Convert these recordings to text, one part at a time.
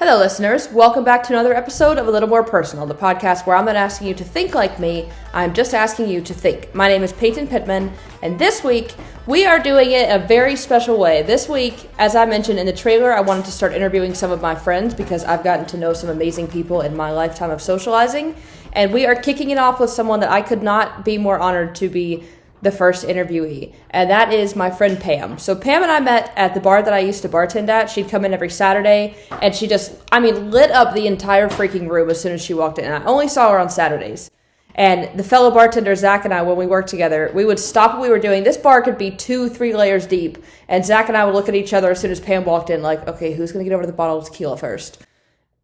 Hello, listeners. Welcome back to another episode of A Little More Personal, the podcast where I'm not asking you to think like me, I'm just asking you to think. My name is Peyton Pittman, and this week, we are doing it a very special way. This week, as I mentioned in the trailer, I wanted to start interviewing some of my friends because I've gotten to know some amazing people in my lifetime of socializing, and we are kicking it off with someone that I could not be more honored to be the first interviewee, and that is my friend Pam. So Pam and I met at the bar that I used to bartend at. She'd come in every Saturday, and she just, lit up the entire freaking room as soon as she walked in. I only saw her on Saturdays. And the fellow bartender, Zach, and I, when we worked together, we would stop what we were doing. This bar could be 2-3 layers deep, and Zach and I would look at each other as soon as Pam walked in, like, okay, who's going to get over to the bottle of tequila first?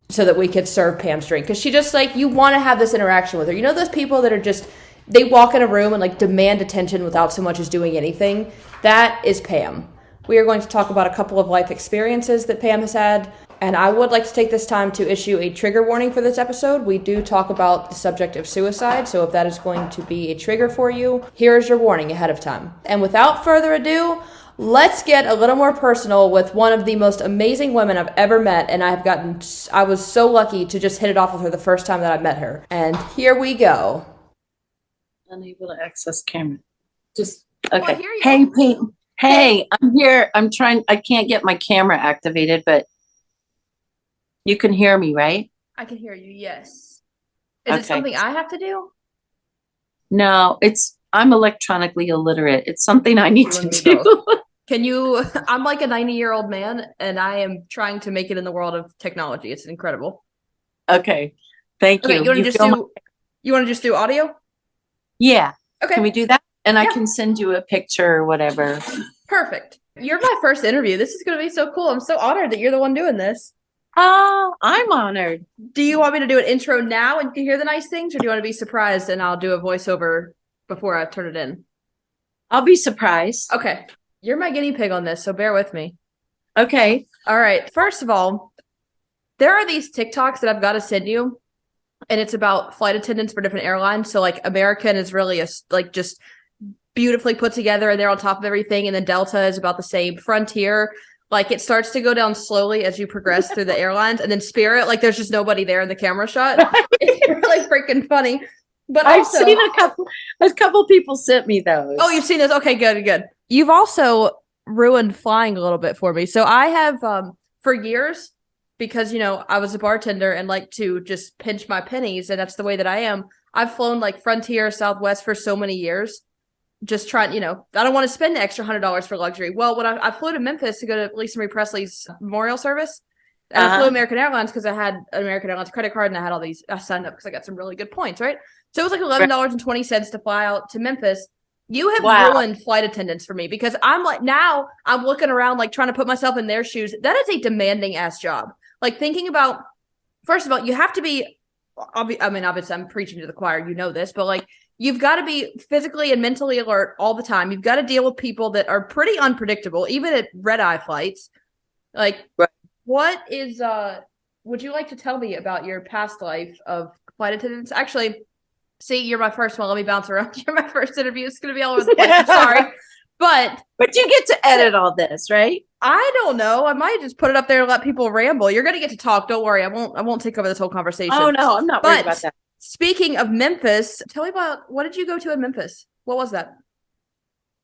So that we could serve Pam's drink. Because she just, you want to have this interaction with her. You know those people that are just, they walk in a room and demand attention without so much as doing anything? That is Pam. We are going to talk about a couple of life experiences that Pam has had, and I would like to take this time to issue a trigger warning for this episode. We do talk about the subject of suicide, so if that is going to be a trigger for you, here is your warning ahead of time. And without further ado, let's get a little more personal with one of the most amazing women I've ever met, and I was so lucky to just hit it off with her the first time that I met her. And here we go. Unable to access camera. Just okay. Well, hey, Pete. Hey, I'm here. I can't get my camera activated, but you can hear me, right? I can hear you, yes. Is it something I have to do? No, I'm electronically illiterate. It's something I need to do. Can you, I'm like a 90-year-old man, and I am trying to make it in the world of technology. It's incredible. Okay. Thank you. You want to just do audio? Yeah. Okay. Can we do that? And I can send you a picture or whatever. Perfect. You're my first interview. This is going to be so cool. I'm so honored that you're the one doing this. Oh, I'm honored. Do you want me to do an intro now and you can hear the nice things, or do you want to be surprised and I'll do a voiceover before I turn it in? I'll be surprised. Okay. You're my guinea pig on this, so bear with me. Okay. All right. First of all, there are these TikToks that I've got to send you. And it's about flight attendants for different airlines. So American is really just beautifully put together and they're on top of everything. And then Delta is about the same. Frontier, it starts to go down slowly as you progress through the airlines. And then Spirit, there's just nobody there in the camera shot. It's really freaking funny. But I've seen a couple people sent me those. Oh, you've seen this? Okay, good. You've also ruined flying a little bit for me. So I have, for years, because, I was a bartender and like to just pinch my pennies, and that's the way that I am. I've flown Frontier, Southwest for so many years, just trying, I don't want to spend the extra $100 for luxury. Well, when I flew to Memphis to go to Lisa Marie Presley's memorial service, and I flew American Airlines because I had an American Airlines credit card and I signed up because I got some really good points, right? So it was $11.20 to fly out to Memphis. You have ruined flight attendants for me because now I'm looking around trying to put myself in their shoes. That is a demanding ass job. Thinking about, first of all, you have to be, obviously I'm preaching to the choir, you know this, but you've got to be physically and mentally alert all the time. You've got to deal with people that are pretty unpredictable, even at red-eye flights. Right. What is, would you like to tell me about your past life of flight attendants? Actually, see, you're my first one. Let me bounce around. You're my first interview. It's going to be all over the place. I'm sorry. But you get to edit all this, right? I don't know. I might just put it up there and let people ramble. You're going to get to talk. Don't worry. I won't take over this whole conversation. Oh, no. I'm not worried about that. Speaking of Memphis, tell me about, what did you go to in Memphis? What was that?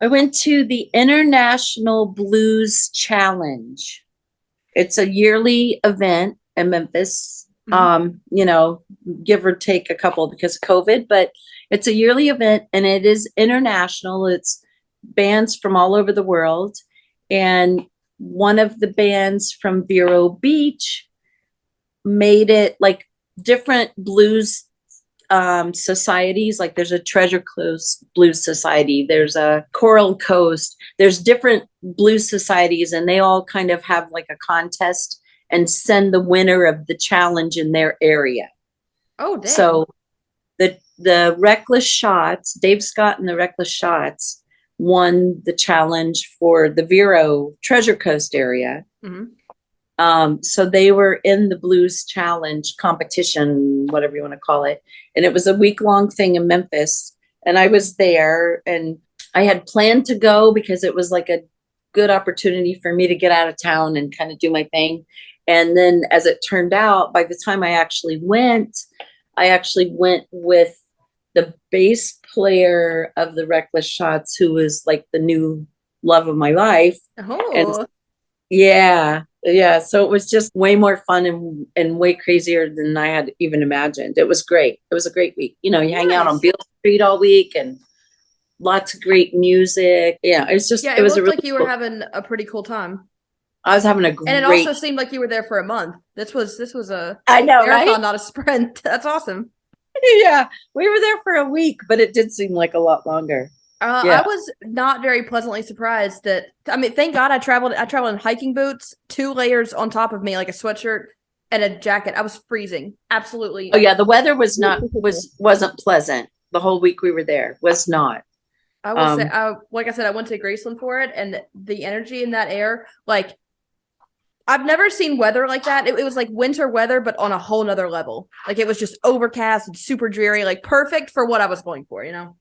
I went to the International Blues Challenge. It's a yearly event in Memphis. Give or take a couple because of COVID, but it's a yearly event and it is international. It's bands from all over the world. And one of the bands from Vero Beach made it different blues societies. There's a Treasure Coast Blues Society. There's a Coral Coast. There's different blues societies and they all kind of have a contest and send the winner of the challenge in their area. Oh, dang. So the Reckless Shots, Dave Scott and the Reckless Shots won the challenge for the Vero Treasure Coast area. Mm-hmm. So they were in the Blues Challenge competition, whatever you want to call it. And it was a week-long thing in Memphis. And I was there and I had planned to go because it was a good opportunity for me to get out of town and kind of do my thing. And then as it turned out, by the time I actually went with the bass player of the Reckless Shots, who was like the new love of my life. And Oh, yeah. So it was just way more fun and way crazier than I had even imagined. It was great. It was a great week. You hang out on nice. Beale Street all week and lots of great music. Yeah, Yeah, it it was a looked really like you were cool. having a pretty cool time. I was having a And it great. also seemed like you were there for a month. This was a I know, right? marathon, not a sprint. That's awesome. Yeah, we were there for a week, but it did seem like a lot longer. I Yeah. was not very pleasantly surprised that I mean, thank God I traveled in hiking boots, 2 layers on top of me, like a sweatshirt and a jacket. I was freezing. Absolutely. Oh yeah, the weather wasn't pleasant. The whole week we were there was not. I will say, Um, like I said, I went to Graceland for it, and the energy in that air, like I've never seen weather like that. It was like winter weather, but on a whole nother level. Like it was just overcast and super dreary, like perfect for what I was going for, you know?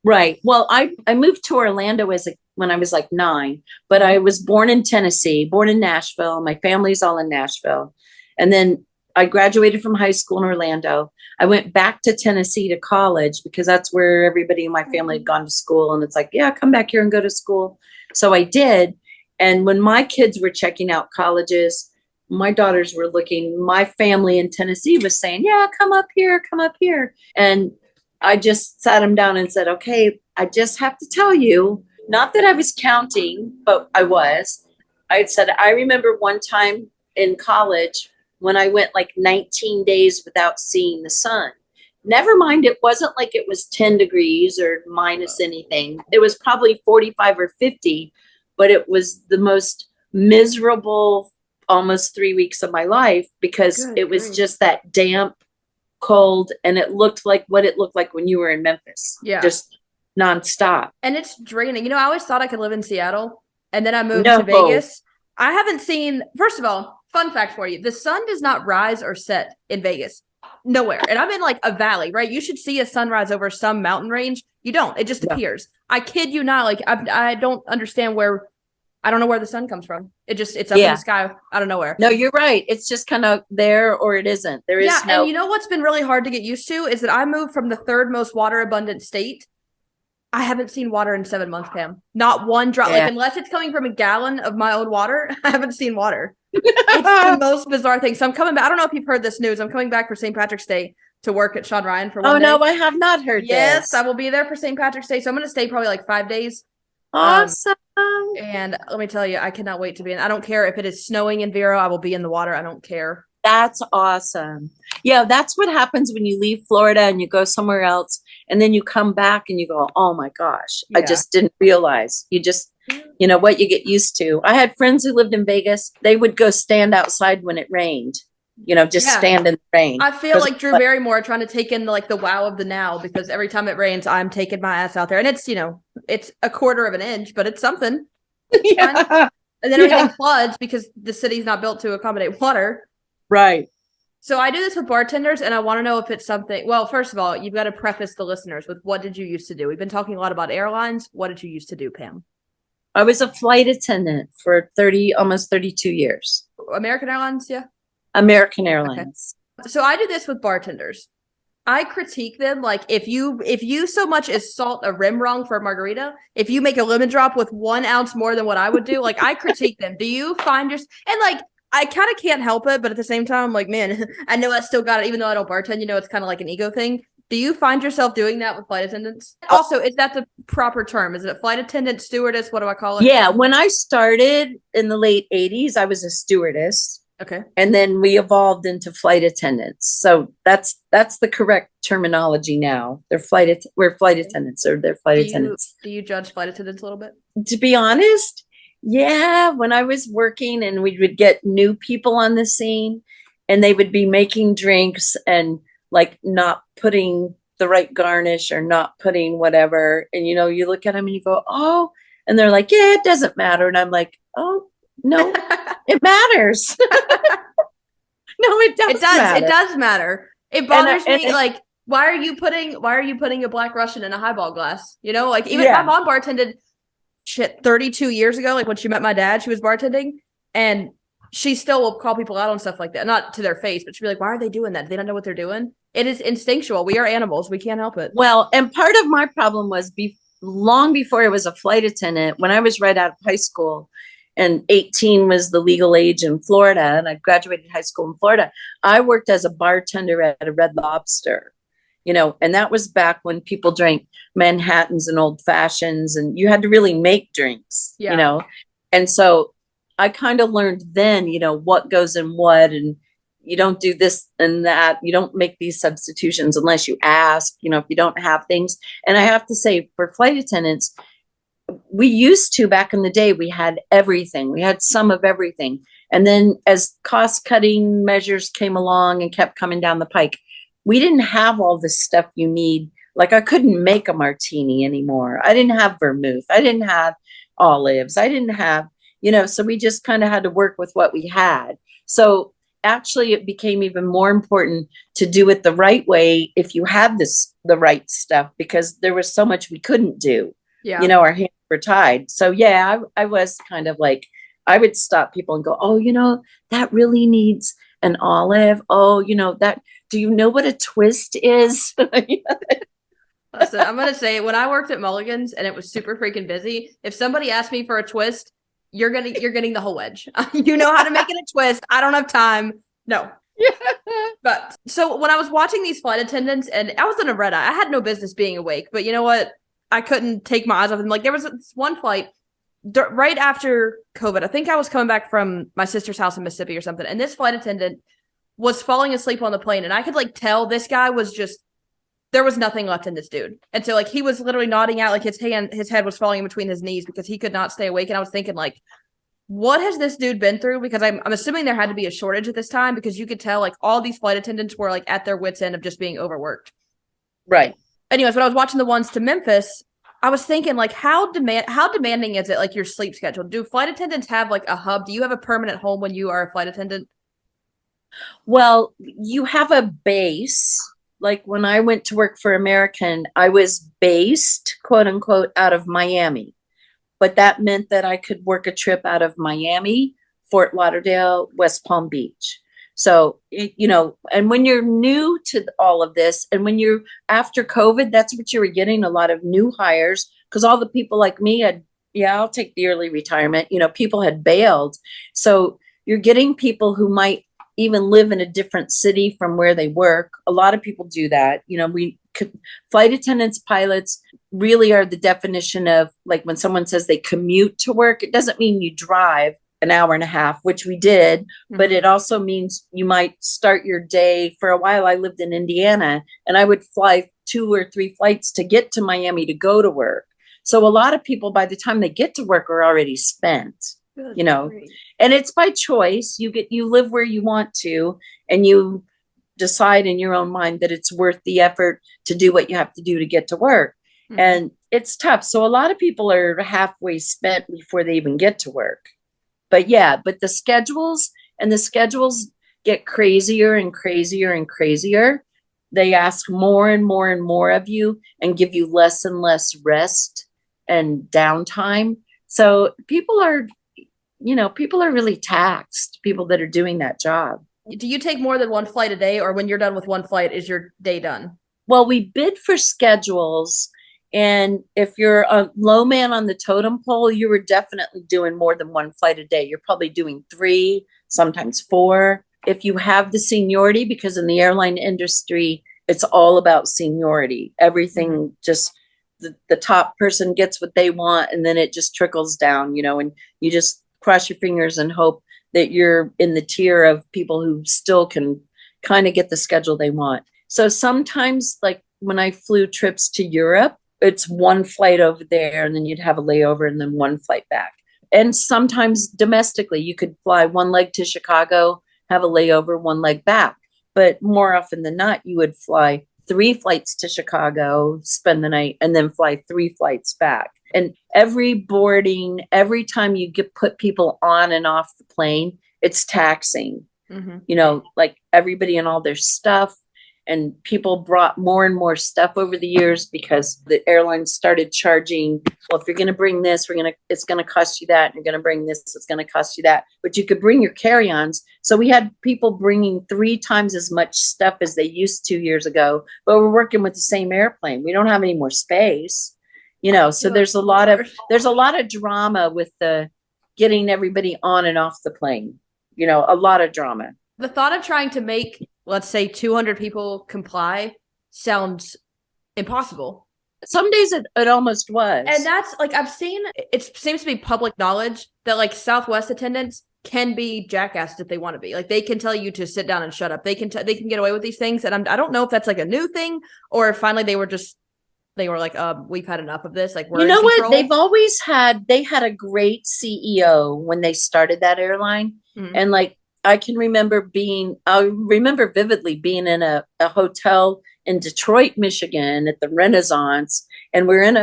right. Well, I moved to Orlando when I was like 9, but I was born in Tennessee, born in Nashville. My family's all in Nashville. And then I graduated from high school in Orlando. I went back to Tennessee to college because that's where everybody in my family had gone to school. And it's like, yeah, come back here and go to school. So I did. And when my kids were checking out colleges, my daughters were looking, my family in Tennessee was saying, yeah, come up here, come up here. And I just sat them down and said, okay, I just have to tell you, not that I was counting, but I had said, I remember one time in college when I went like 19 days without seeing the sun. Never mind, it wasn't like it was 10 degrees or minus anything. It was probably 45 or 50, but it was the most miserable almost 3 weeks of my life because Good it was grief. just that damp, cold, and it looked like what it looked like when you were in Memphis, Yeah. just nonstop. And it's draining. You know, I always thought I could live in Seattle, and then I moved to No, Vegas. I haven't seen, first of all, fun fact for you, the sun does not rise or set in Vegas. Nowhere. And I'm in like a valley, right? You should see a sunrise over some mountain range. You don't. It just no. appears. I kid you not. Like, I don't understand I don't know where the sun comes from. It's up in the sky out of nowhere. No, you're right. It's just kind of there or it isn't. There is no. And you know what's been really hard to get used to is that I moved from the third most water abundant state. I haven't seen water in 7 months, Pam. Not one drop. Yeah. Like, unless it's coming from a gallon of my own water, I haven't seen water. It's the most bizarre thing. So I'm coming back. I don't know if you've heard this news. I'm coming back for St. Patrick's Day to work at Sean Ryan for 1 day. No, I have not heard Yes, this. I will be there for St. Patrick's Day. So I'm going to stay probably like 5 days. Awesome. And let me tell you, I cannot wait to be in. I don't care if it is snowing in Vero. I will be in the water. I don't care. That's awesome. Yeah, that's what happens when you leave Florida and you go somewhere else and then you come back and you go, oh my gosh, I just didn't realize. You just, what you get used to. I had friends who lived in Vegas. They would go stand outside when it rained, stand in the rain. I feel like Drew Barrymore trying to take in the wow of the now, because every time it rains, I'm taking my ass out there. And it's, it's a quarter of an inch, but it's something. Yeah. And then everything floods because the city's not built to accommodate water. Right. So I do this with bartenders, and I want to know if it's something. Well, first of all, you've got to preface the listeners with, what did you used to do? We've been talking a lot about airlines. What did you used to do, Pam? I was a flight attendant for almost 32 years. American Airlines, yeah? American Airlines. Okay. So I do this with bartenders. I critique them, like, if you so much as salt a rim wrong for a margarita, if you make a lemon drop with 1 ounce more than what I would do, like, I critique them. Do you find and like, I kind of can't help it, but at the same time, I'm like, man, I know I still got it, even though I don't bartend. It's kind of like an ego thing. Do you find yourself doing that with flight attendants? Also, is that the proper term? Is it flight attendant, stewardess? What do I call it? Yeah, when I started in the late 80s, I was a stewardess. Okay. And then we evolved into flight attendants. So that's the correct terminology now. We're flight attendants, or they're flight attendants. Do you judge flight attendants a little bit? To be honest, yeah, when I was working and we would get new people on the scene and they would be making drinks and like not putting the right garnish or not putting whatever. And, you look at them and you go, oh, and they're like, yeah, it doesn't matter. And I'm like, oh, no, it matters. No, it does. It does. Matter. It does matter. It bothers me. Like, why are you putting a Black Russian in a highball glass? Like, even my mom bartended 32 years ago. Like, when she met my dad, she was bartending, and she still will call people out on stuff like that. Not to their face, but she'll be like, why are they doing that? Do they don't know what they're doing? It is instinctual. We are animals. We can't help it. Well, and part of my problem was long before I was a flight attendant, when I was right out of high school and 18 was the legal age in Florida, and I graduated high school in Florida, I worked as a bartender at a Red Lobster, and that was back when people drank Manhattans and old fashions, and you had to really make drinks, And so I kind of learned then, what goes in what, and you don't do this and that. You don't make these substitutions unless you ask, if you don't have things. And I have to say, for flight attendants, we used to, back in the day, we had everything. We had some of everything. And then as cost cutting measures came along and kept coming down the pike, we didn't have all this stuff you need. Like I couldn't make a martini anymore. I didn't have vermouth. I didn't have olives. I didn't have, so we just kind of had to work with what we had. So actually it became even more important to do it the right way if you had the right stuff, because there was so much we couldn't do. Yeah. Our hands were tied. So yeah, I was kind of like, I would stop people and go, oh, that really needs an olive. Oh, that, do you know what a twist is? Listen, I'm going to say, when I worked at Mulligan's and it was super freaking busy, if somebody asked me for a twist, you're getting the whole wedge. You know how to make it a twist. I don't have time. No. But so when I was watching these flight attendants, and I was in a red eye, I had no business being awake, but you know what? I couldn't take my eyes off them. Like there was this one flight right after COVID. I think I was coming back from my sister's house in Mississippi or something. And this flight attendant was falling asleep on the plane. And I could tell this guy was just, there was nothing left in this dude. And so he was literally nodding out, his head was falling in between his knees because he could not stay awake. And I was thinking what has this dude been through? Because I'm assuming there had to be a shortage at this time, because you could tell all these flight attendants were at their wits' end of just being overworked. Right. Anyways, when I was watching the ones to Memphis, I was thinking how demanding is it your sleep schedule? Do flight attendants have a hub? Do you have a permanent home when you are a flight attendant? Well, you have a base. Like when I went to work for American, I was based, quote unquote, out of Miami. But that meant that I could work a trip out of Miami, Fort Lauderdale, West Palm Beach. So, and when you're new to all of this, and when you're after COVID, that's what you were getting, a lot of new hires, because all the people like me I'll take the early retirement. People had bailed. So you're getting people who might even live in a different city from where they work. A lot of people do that. Flight attendants, pilots really are the definition of when someone says they commute to work, it doesn't mean you drive an hour and a half, which we did, but it also means you might start your day. For a while, I lived in Indiana and I would fly 2 or 3 flights to get to Miami to go to work. So a lot of people, by the time they get to work, are already spent. Great. And it's by choice. You live where you want to, and you decide in your own mind that it's worth the effort to do what you have to do to get to work. Mm-hmm. And it's tough. So a lot of people are halfway spent before they even get to work. But the schedules get crazier and crazier and crazier. They ask more and more and more of you and give you less and less rest and downtime. So people are really taxed, people that are doing that job. Do you take more than one flight a day, or when you're done with one flight, is your day done? Well, we bid for schedules. And if you're a low man on the totem pole, you were definitely doing more than one flight a day. You're probably doing 3, sometimes 4. If you have the seniority, because in the airline industry, it's all about seniority. Everything just the top person gets what they want, and then it just trickles down, and you just cross your fingers and hope that you're in the tier of people who still can kind of get the schedule they want. So sometimes, when I flew trips to Europe, it's one flight over there, and then you'd have a layover and then one flight back. And sometimes domestically, you could fly one leg to Chicago, have a layover, one leg back. But more often than not, you would fly 3 flights to Chicago, spend the night, and then fly 3 flights back. And every boarding, every time you put people on and off the plane, it's taxing, everybody and all their stuff. and people brought more and more stuff over the years because the airlines started charging, well, if you're going to bring this, it's going to cost you that. And you're going to bring this, it's going to cost you that. But you could bring your carry-ons. So we had people bringing 3 times as much stuff as they used to years ago, but we're working with the same airplane. We don't have any more space, so there's a lot of drama with the getting everybody on and off the plane, a lot of drama. The thought of trying to make, let's say, 200 people comply sounds impossible. Some days it almost was. And that's like, I've seen, it seems to be public knowledge that like Southwest attendants can be jackasses if they want to be. Like they can tell you to sit down and shut up. They can get away with these things. And I don't know if that's like a new thing or if finally they were like, we've had enough of this. Like, we're in control. What? They had a great CEO when they started that airline. Mm-hmm. And like, I remember vividly being in a hotel in Detroit, Michigan at the Renaissance. And we're in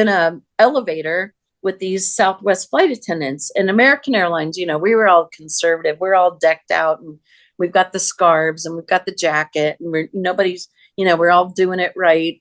a elevator with these Southwest flight attendants. And American Airlines, we were all conservative. We're all decked out and we've got the scarves and we've got the jacket and we're all doing it right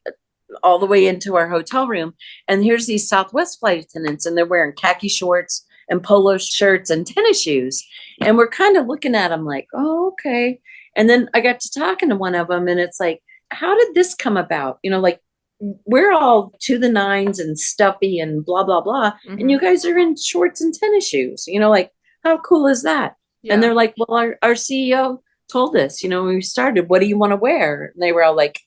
all the way into our hotel room. And here's these Southwest flight attendants and they're wearing khaki shorts and polo shirts and tennis shoes. And we're kind of looking at them like, oh, okay. And then I got to talking to one of them and it's like, how did this come about? Like we're all to the nines and stuffy and blah, blah, blah. Mm-hmm. And you guys are in shorts and tennis shoes, like, how cool is that? Yeah. And they're like, well, our CEO told us, when we started, what do you want to wear? And they were all like,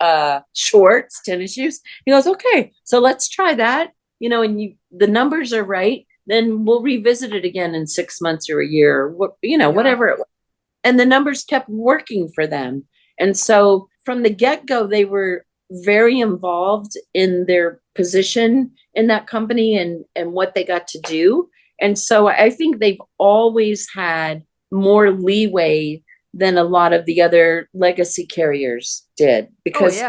shorts, tennis shoes. He goes, okay, so let's try that, and the numbers are right. Then we'll revisit it again in 6 months or a year, whatever it was. And the numbers kept working for them. And so from the get-go, they were very involved in their position in that company and what they got to do. And so I think they've always had more leeway than a lot of the other legacy carriers did. Because,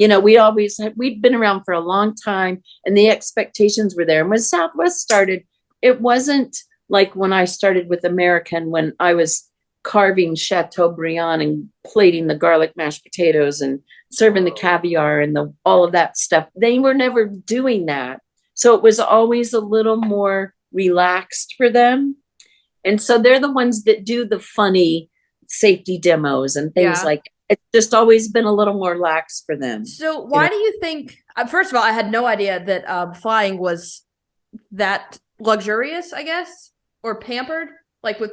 we'd been around for a long time and the expectations were there. And when Southwest started, it wasn't like when I started with American, when I was carving Chateaubriand and plating the garlic mashed potatoes and serving the caviar and all of that stuff. They were never doing that. So it was always a little more relaxed for them. And so they're the ones that do the funny safety demos and things like it's just always been a little more lax for them. So why do you think, first of all, I had no idea that flying was that luxurious, I guess, or pampered, like with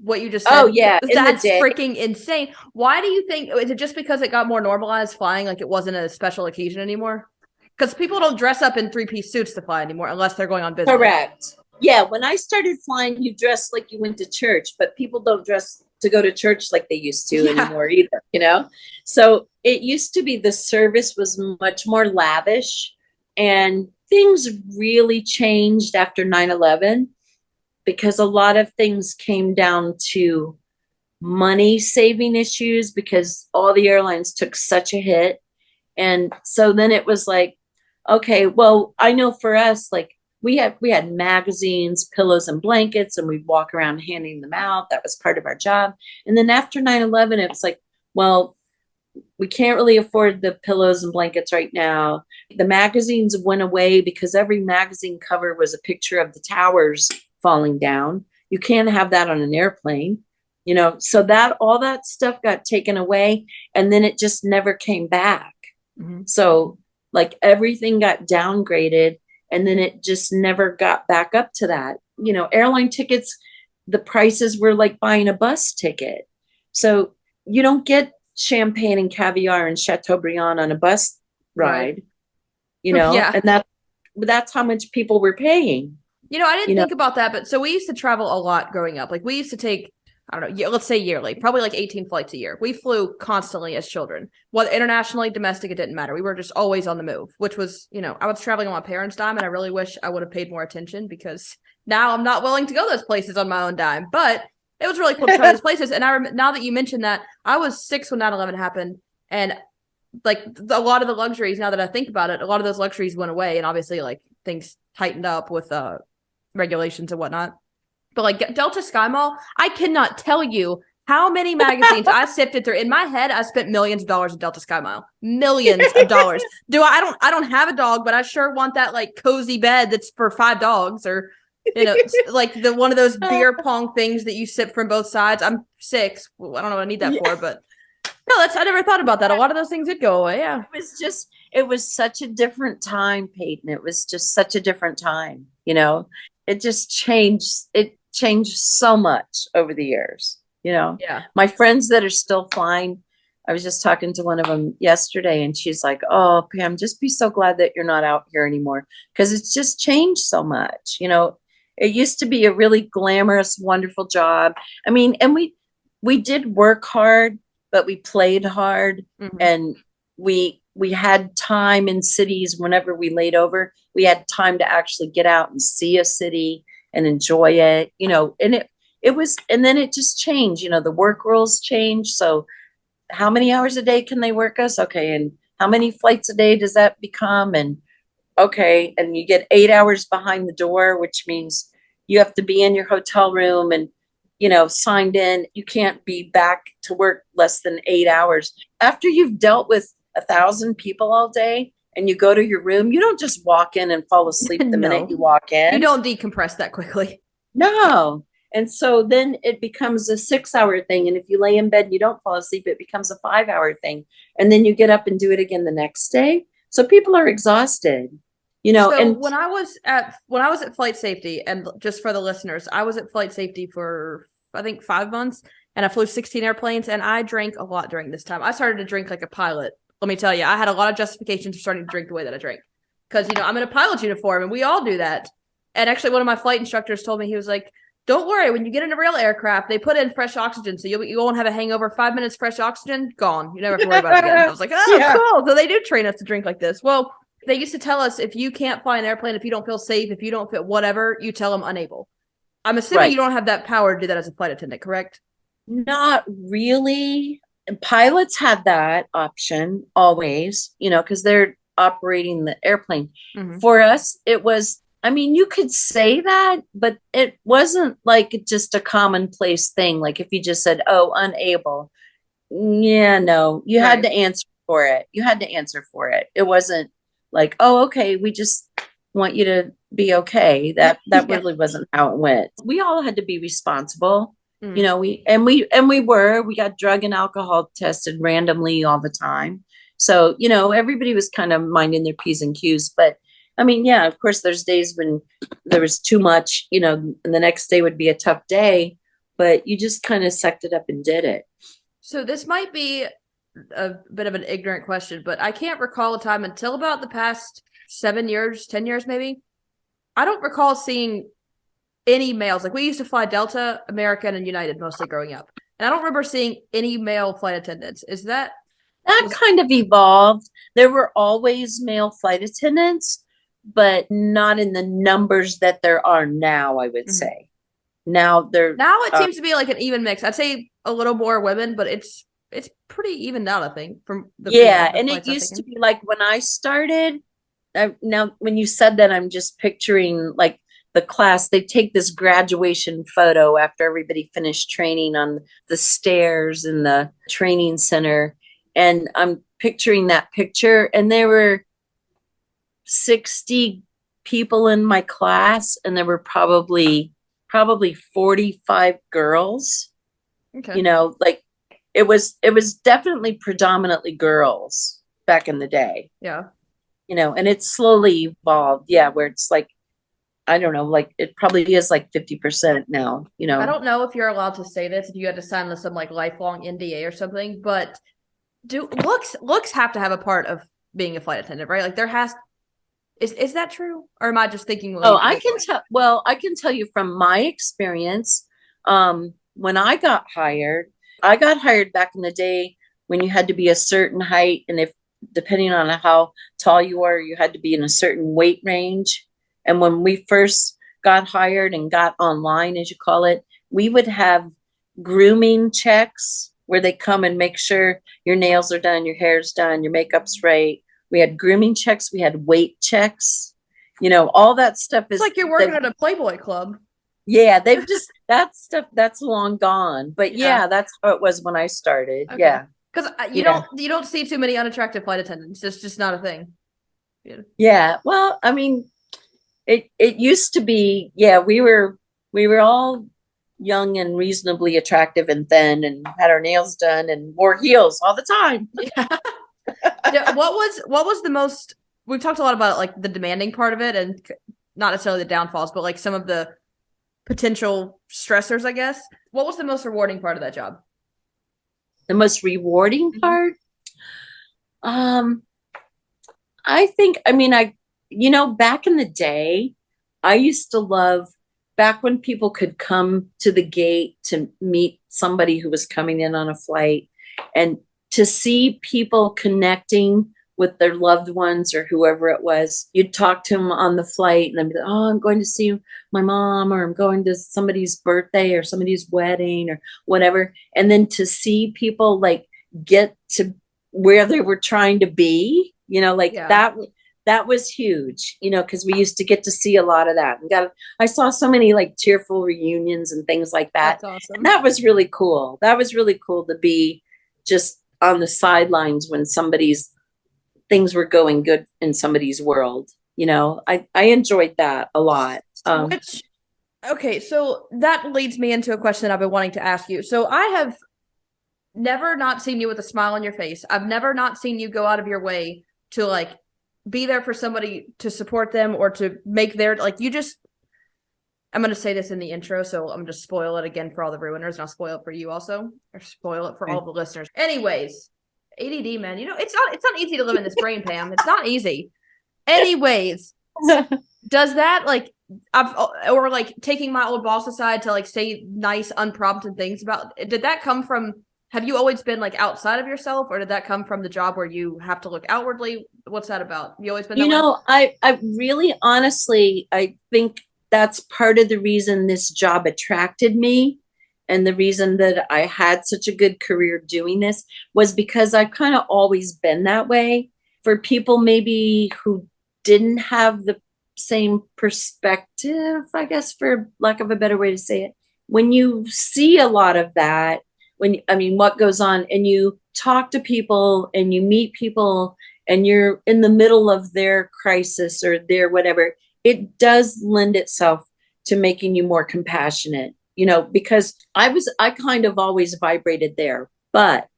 what you just said. Oh, yeah. That's freaking insane. Why do you think, is it just because it got more normalized flying, like it wasn't a special occasion anymore? Because people don't dress up in 3-piece suits to fly anymore unless they're going on business. Correct. Yeah, when I started flying, you dressed like you went to church, but people don't dress to go to church like they used to anymore either, So it used to be the service was much more lavish and things really changed after 9/11 because a lot of things came down to money saving issues because all the airlines took such a hit. And so then it was like, okay, well, I know for us, like, we had magazines, pillows, and blankets, and we'd walk around handing them out. That was part of our job. And then after 9/11, it was like, well, we can't really afford the pillows and blankets right now. The magazines went away because every magazine cover was a picture of the towers falling down. You can't have that on an airplane, so that all that stuff got taken away, and then it just never came back. Mm-hmm. So like everything got downgraded. And then it just never got back up to that. Airline tickets, the prices were like buying a bus ticket. So you don't get champagne and caviar and Chateaubriand on a bus ride, Yeah. And that's how much people were paying. I didn't think about that, but so we used to travel a lot growing up. Like we used to take, I don't know, let's say yearly, probably like 18 flights a year. We flew constantly as children. Whether internationally, domestic, it didn't matter. We were just always on the move, which was, I was traveling on my parents' dime, and I really wish I would have paid more attention because now I'm not willing to go those places on my own dime. But it was really cool to try those places. And now that you mentioned that, I was 6 when 9/11 happened, and like a lot of the luxuries, now that I think about it, a lot of those luxuries went away, and obviously like things tightened up with regulations and whatnot. But like Delta Sky Mall, I cannot tell you how many magazines I sifted through. In my head, I spent millions of dollars at Delta Sky Mile. Millions of dollars. I don't have a dog, but I sure want that like cozy bed that's for 5 dogs, or like the one of those beer pong things that you sip from both sides. I'm 6. Well, I don't know what I need that for, but no, I never thought about that. A lot of those things did go away. Yeah. It was such a different time, Peyton. It was just such a different time, you know. It just changed. It changed so much over the years. You know, Yeah. my friends that are still flying, I was just talking to one of them yesterday, and she's like, "Oh, Pam, just be so glad that you're not out here anymore, because it's just changed so much." You know, it used to be a really glamorous, wonderful job. I mean, and we did work hard, but we played hard, and we had time in cities. Whenever we laid over, we had time to actually get out and see a city and enjoy it. You know, and it was, and then it just changed. You know, the work rules changed. So how many hours a day can they work us? Okay. And how many flights a day does that become? And okay. And you get 8 hours behind the door, which means you have to be in your hotel room and, you know, signed in. You can't be back to work less than 8 hours. After you've dealt with 1,000 people all day and you go to your room, you don't just walk in and fall asleep the minute you walk in. You don't decompress that quickly. No. And so then it becomes a 6-hour thing. And if you lay in bed and you don't fall asleep, it becomes a 5-hour thing. And then you get up and do it again the next day. So people are exhausted, you know. So and when I was at flight safety, and just for the listeners, I was at flight safety for I think 5 months, and I flew 16 airplanes, and I drank a lot during this time. I started to drink like a pilot. Let me tell you, I had a lot of justifications for starting to drink the way that I drank, because, you know, I'm in a pilot uniform and we all do that. And actually, one of my flight instructors told me, he was like, "Don't worry, when you get in a real aircraft, they put in fresh oxygen, so you won't have a hangover. 5 minutes fresh oxygen, gone. You never have to worry about it again." I was like, "Oh, yeah. Cool." So they do train us to drink like this. Well, they used to tell us, if you can't fly an airplane, if you don't feel safe, if you don't feel whatever, you tell them unable. I'm assuming you don't have that power to do that as a flight attendant, correct? Not really. Pilots had that option always, you know, because they're operating the airplane. For us, it was, I mean, you could say that, but it wasn't like just a commonplace thing. Like if you just said, "Oh, unable." Yeah, no, you had to answer for it. You had to answer for it. It wasn't like, "Oh, okay, we just want you to be okay." That really wasn't how it went. We all had to be responsible. You know, we got drug and alcohol tested randomly all the time. So, you know, everybody was kind of minding their P's and Q's. But I mean, yeah, of course, there's days when there was too much, you know, and the next day would be a tough day, but you just kind of sucked it up and did it. So this might be a bit of an ignorant question, but I can't recall a time until about the past 7 years, 10 years maybe. I don't recall seeing any males. Like, we used to fly Delta, American, and United mostly growing up, and I don't remember seeing any male flight attendants. Is that kind of evolved? There were always male flight attendants, but not in the numbers that there are now, I would say. Now it seems to be like an even mix. I'd say a little more women, but it's pretty evened out, I think, from the and it used to be like when I started. Now, when you said that, I'm just picturing like the class. They take this graduation photo after everybody finished training on the stairs in the training center, and I'm picturing that picture. And there were 60 people in my class, and there were probably 45 girls. Okay. You know, like it was definitely predominantly girls back in the day. Yeah. You know, and it's slowly evolved. Yeah, where it's like, I don't know, like it probably is like 50% now, you know. I don't know if you're allowed to say this, if you had to sign some like lifelong NDA or something, but do looks have to have a part of being a flight attendant, right? Like there has. Is that true, or am I just thinking? Oh, I can tell. Well, I can tell you from my experience. When I got hired back in the day when you had to be a certain height, and if depending on how tall you are, you had to be in a certain weight range. And when we first got hired and got online, as you call it, we would have grooming checks where they come and make sure your nails are done, your hair's done, your makeup's right. We had grooming checks. We had weight checks. You know, all that stuff is like you're working at a Playboy club. Yeah, they've just that stuff that's long gone. But Yeah. yeah, that's how it was when I started. Okay. Yeah. Because Yeah. you don't see too many unattractive flight attendants. It's just not a thing. Yeah. Yeah. Well, I mean, it used to be, yeah, we were all young and reasonably attractive and thin and had our nails done and wore heels all the time. Yeah. What was the most? We've talked a lot about like the demanding part of it, and not necessarily the downfalls, but like some of the potential stressors, I guess. What was the most rewarding part of that job? The most rewarding Mhm. part, um, I think, I mean, back in the day, I used to love back when people could come to the gate to meet somebody who was coming in on a flight and to see people connecting with their loved ones or whoever it was. You'd talk to them on the flight and they'd be like, oh, I'm going to see my mom, or I'm going to somebody's birthday or somebody's wedding or whatever. And then to see people like get to where they were trying to be, like Yeah, that was huge, because we used to get to see a lot of that. I saw so many like tearful reunions and things like that. that's awesome. And that was really cool. That was really cool to be just on the sidelines when somebody's things were going good in somebody's world. I enjoyed that a lot. Which okay, so that leads me into a question I've been wanting to ask you. So I have never not seen you with a smile on your face. I've never not seen you go out of your way to like be there for somebody to support them or to make their like you just I'm going to say this in the intro, so I'm going to spoil it again for all the ruiners, and I'll spoil it for you also, or spoil it for all the listeners. Anyways, ADD, man, it's not easy to live in this brain, Pam. It's not easy. Anyways, does that like or like taking my old boss aside to like say nice, unprompted things about? Did that come from? Have you always been like outside of yourself, or did that come from the job where you have to look outwardly? What's that about? You always been that way? I really honestly, I think that's part of the reason this job attracted me. And the reason that I had such a good career doing this was because I've kind of always been that way. For people maybe who didn't have the same perspective, I guess, for lack of a better way to say it, when you see a lot of that, what goes on, and you talk to people and you meet people and you're in the middle of their crisis or their whatever, it does lend itself to making you more compassionate, because I kind of always vibrated there. But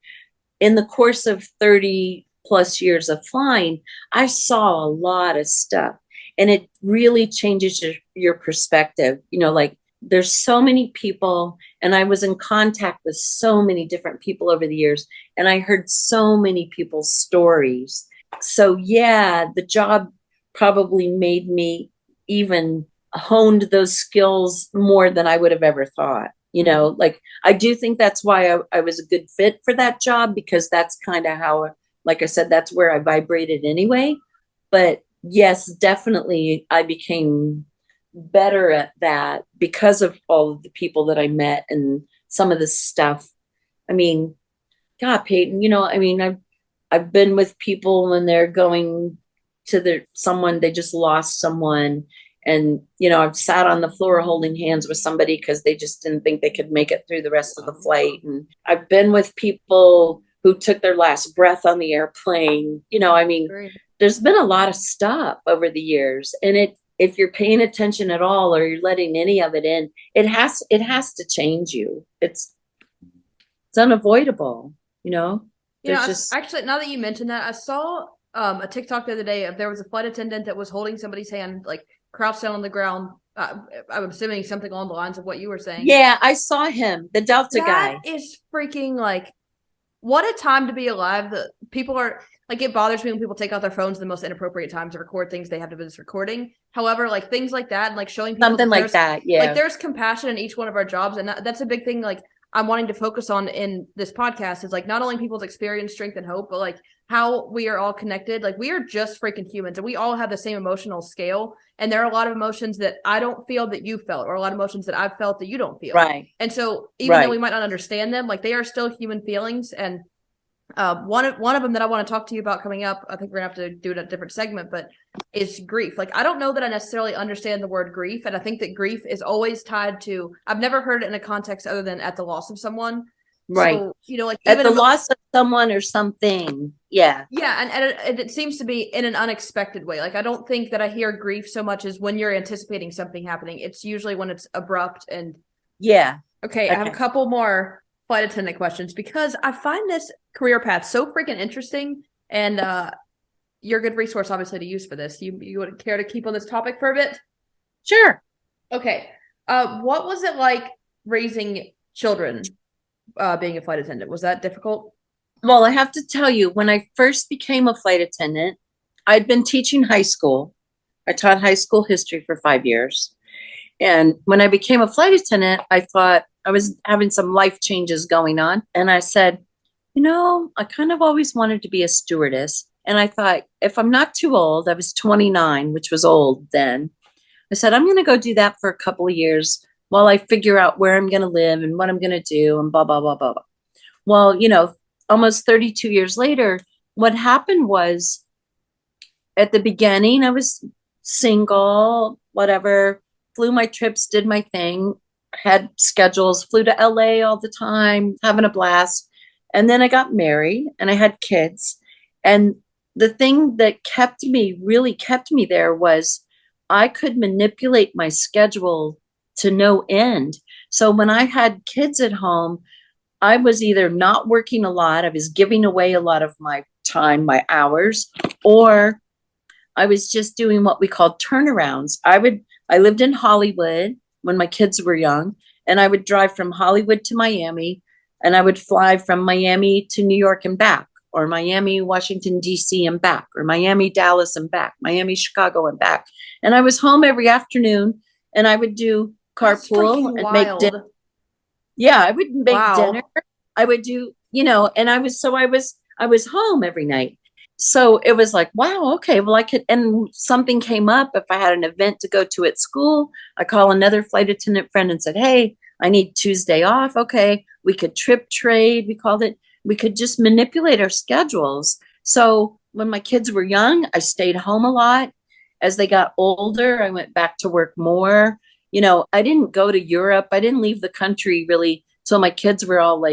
in the course of 30 plus years of flying, I saw a lot of stuff, and it really changes your perspective. Like there's so many people, and I was in contact with so many different people over the years, and I heard so many people's stories. So yeah, the job probably made me even honed those skills more than I would have ever thought. Like I do think that's why I was a good fit for that job, because that's kind of how, like I said, that's where I vibrated anyway. But yes, definitely I became better at that because of all of the people that I met and some of the stuff. I mean, God, Peyton, I've been with people when they're going to someone, they just lost someone. And, I've sat on the floor holding hands with somebody because they just didn't think they could make it through the rest of the flight. And I've been with people who took their last breath on the airplane. Great. There's been a lot of stuff over the years. And if you're paying attention at all, or you're letting any of it in, it has to change you. It's unavoidable, there's just Actually, now that you mentioned that, I saw a TikTok the other day of there was a flight attendant that was holding somebody's hand, like crouched down on the ground. I'm assuming something along the lines of what you were saying. Yeah, I saw him, the Delta guy. That is freaking like, what a time to be alive. That people are like, it bothers me when people take out their phones at the most inappropriate times to record things they have to business recording. However, like things like that, and like showing people Something like that, yeah. like there's compassion in each one of our jobs, and that's a big thing. Like I'm wanting to focus on in this podcast is like not only people's experience, strength, and hope, but like how we are all connected. Like we are just freaking humans, and we all have the same emotional scale. And there are a lot of emotions that I don't feel that you felt, or a lot of emotions that I've felt that you don't feel. Right. And so even though we might not understand them, like they are still human feelings. And One of them that I want to talk to you about coming up, I think we're gonna have to do it in a different segment, but is grief. Like, I don't know that I necessarily understand the word grief, and I think that grief is always tied to. I've never heard it in a context other than at the loss of someone. Right. So, like At even the loss of someone or something. Yeah. yeah, and it seems to be in an unexpected way. Like, I don't think that I hear grief so much as when you're anticipating something happening. It's usually when it's abrupt and Yeah. okay. I have a couple more flight attendant questions because I find this career path so freaking interesting, and you're a good resource, obviously, to use for this. You would care to keep on this topic for a bit? Sure. Okay. What was it like raising children, being a flight attendant? Was that difficult? Well, I have to tell you, when I first became a flight attendant, I'd been teaching high school. I taught high school history for 5 years. And when I became a flight attendant, I thought I was having some life changes going on. And I said, I kind of always wanted to be a stewardess. And I thought, if I'm not too old, I was 29, which was old then. I said, I'm going to go do that for a couple of years while I figure out where I'm going to live and what I'm going to do and blah, blah, blah, blah, blah. Well, almost 32 years later, what happened was at the beginning, I was single, whatever, flew my trips, did my thing, had schedules, flew to LA all the time, having a blast. And then I got married and I had kids. And the thing that really kept me there was I could manipulate my schedule to no end. So when I had kids at home, I was either not working a lot, I was giving away a lot of my time, my hours, or I was just doing what we called turnarounds. I lived in Hollywood when my kids were young, and I would drive from Hollywood to Miami, and I would fly from Miami to New York and back, or Miami, Washington, D.C. and back, or Miami, Dallas and back, Miami, Chicago and back. And I was home every afternoon, and I would do carpool and make dinner. Yeah, I would make dinner. I would do, and I was home every night. So it was like, wow, okay, well, I could, and something came up. If I had an event to go to at school, I call another flight attendant friend and said, hey, I need Tuesday off. Okay, we could trip trade, we called it. We could just manipulate our schedules. So when my kids were young, I stayed home a lot. As they got older, I went back to work more. I didn't go to Europe. I didn't leave the country really till my kids were all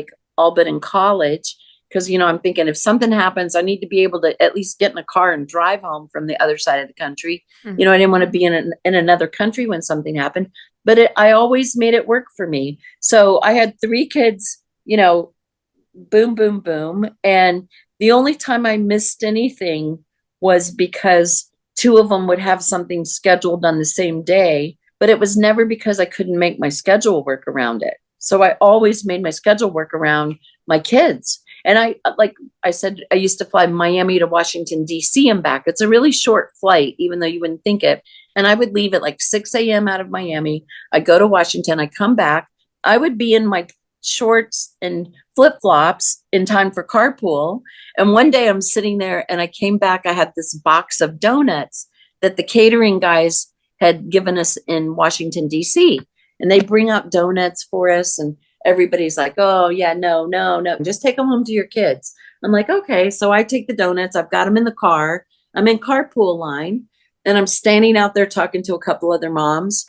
but in college. Because, I'm thinking if something happens, I need to be able to at least get in a car and drive home from the other side of the country. Mm-hmm. I didn't want to be in another country when something happened, but I always made it work for me. So I had 3 kids, boom, boom, boom. And the only time I missed anything was because 2 of them would have something scheduled on the same day, but it was never because I couldn't make my schedule work around it. So I always made my schedule work around my kids. And like I said, I used to fly Miami to Washington, D.C. and back. It's a really short flight, even though you wouldn't think it. And I would leave at like 6 a.m. out of Miami. I go to Washington. I come back. I would be in my shorts and flip-flops in time for carpool. And one day I'm sitting there and I came back. I had this box of donuts that the catering guys had given us in Washington, D.C. And they bring out donuts for us, and everybody's like, oh, yeah, no, just take them home to your kids. I'm like, okay. So I take the donuts. I've got them in the car. I'm in carpool line, and I'm standing out there talking to a couple other moms.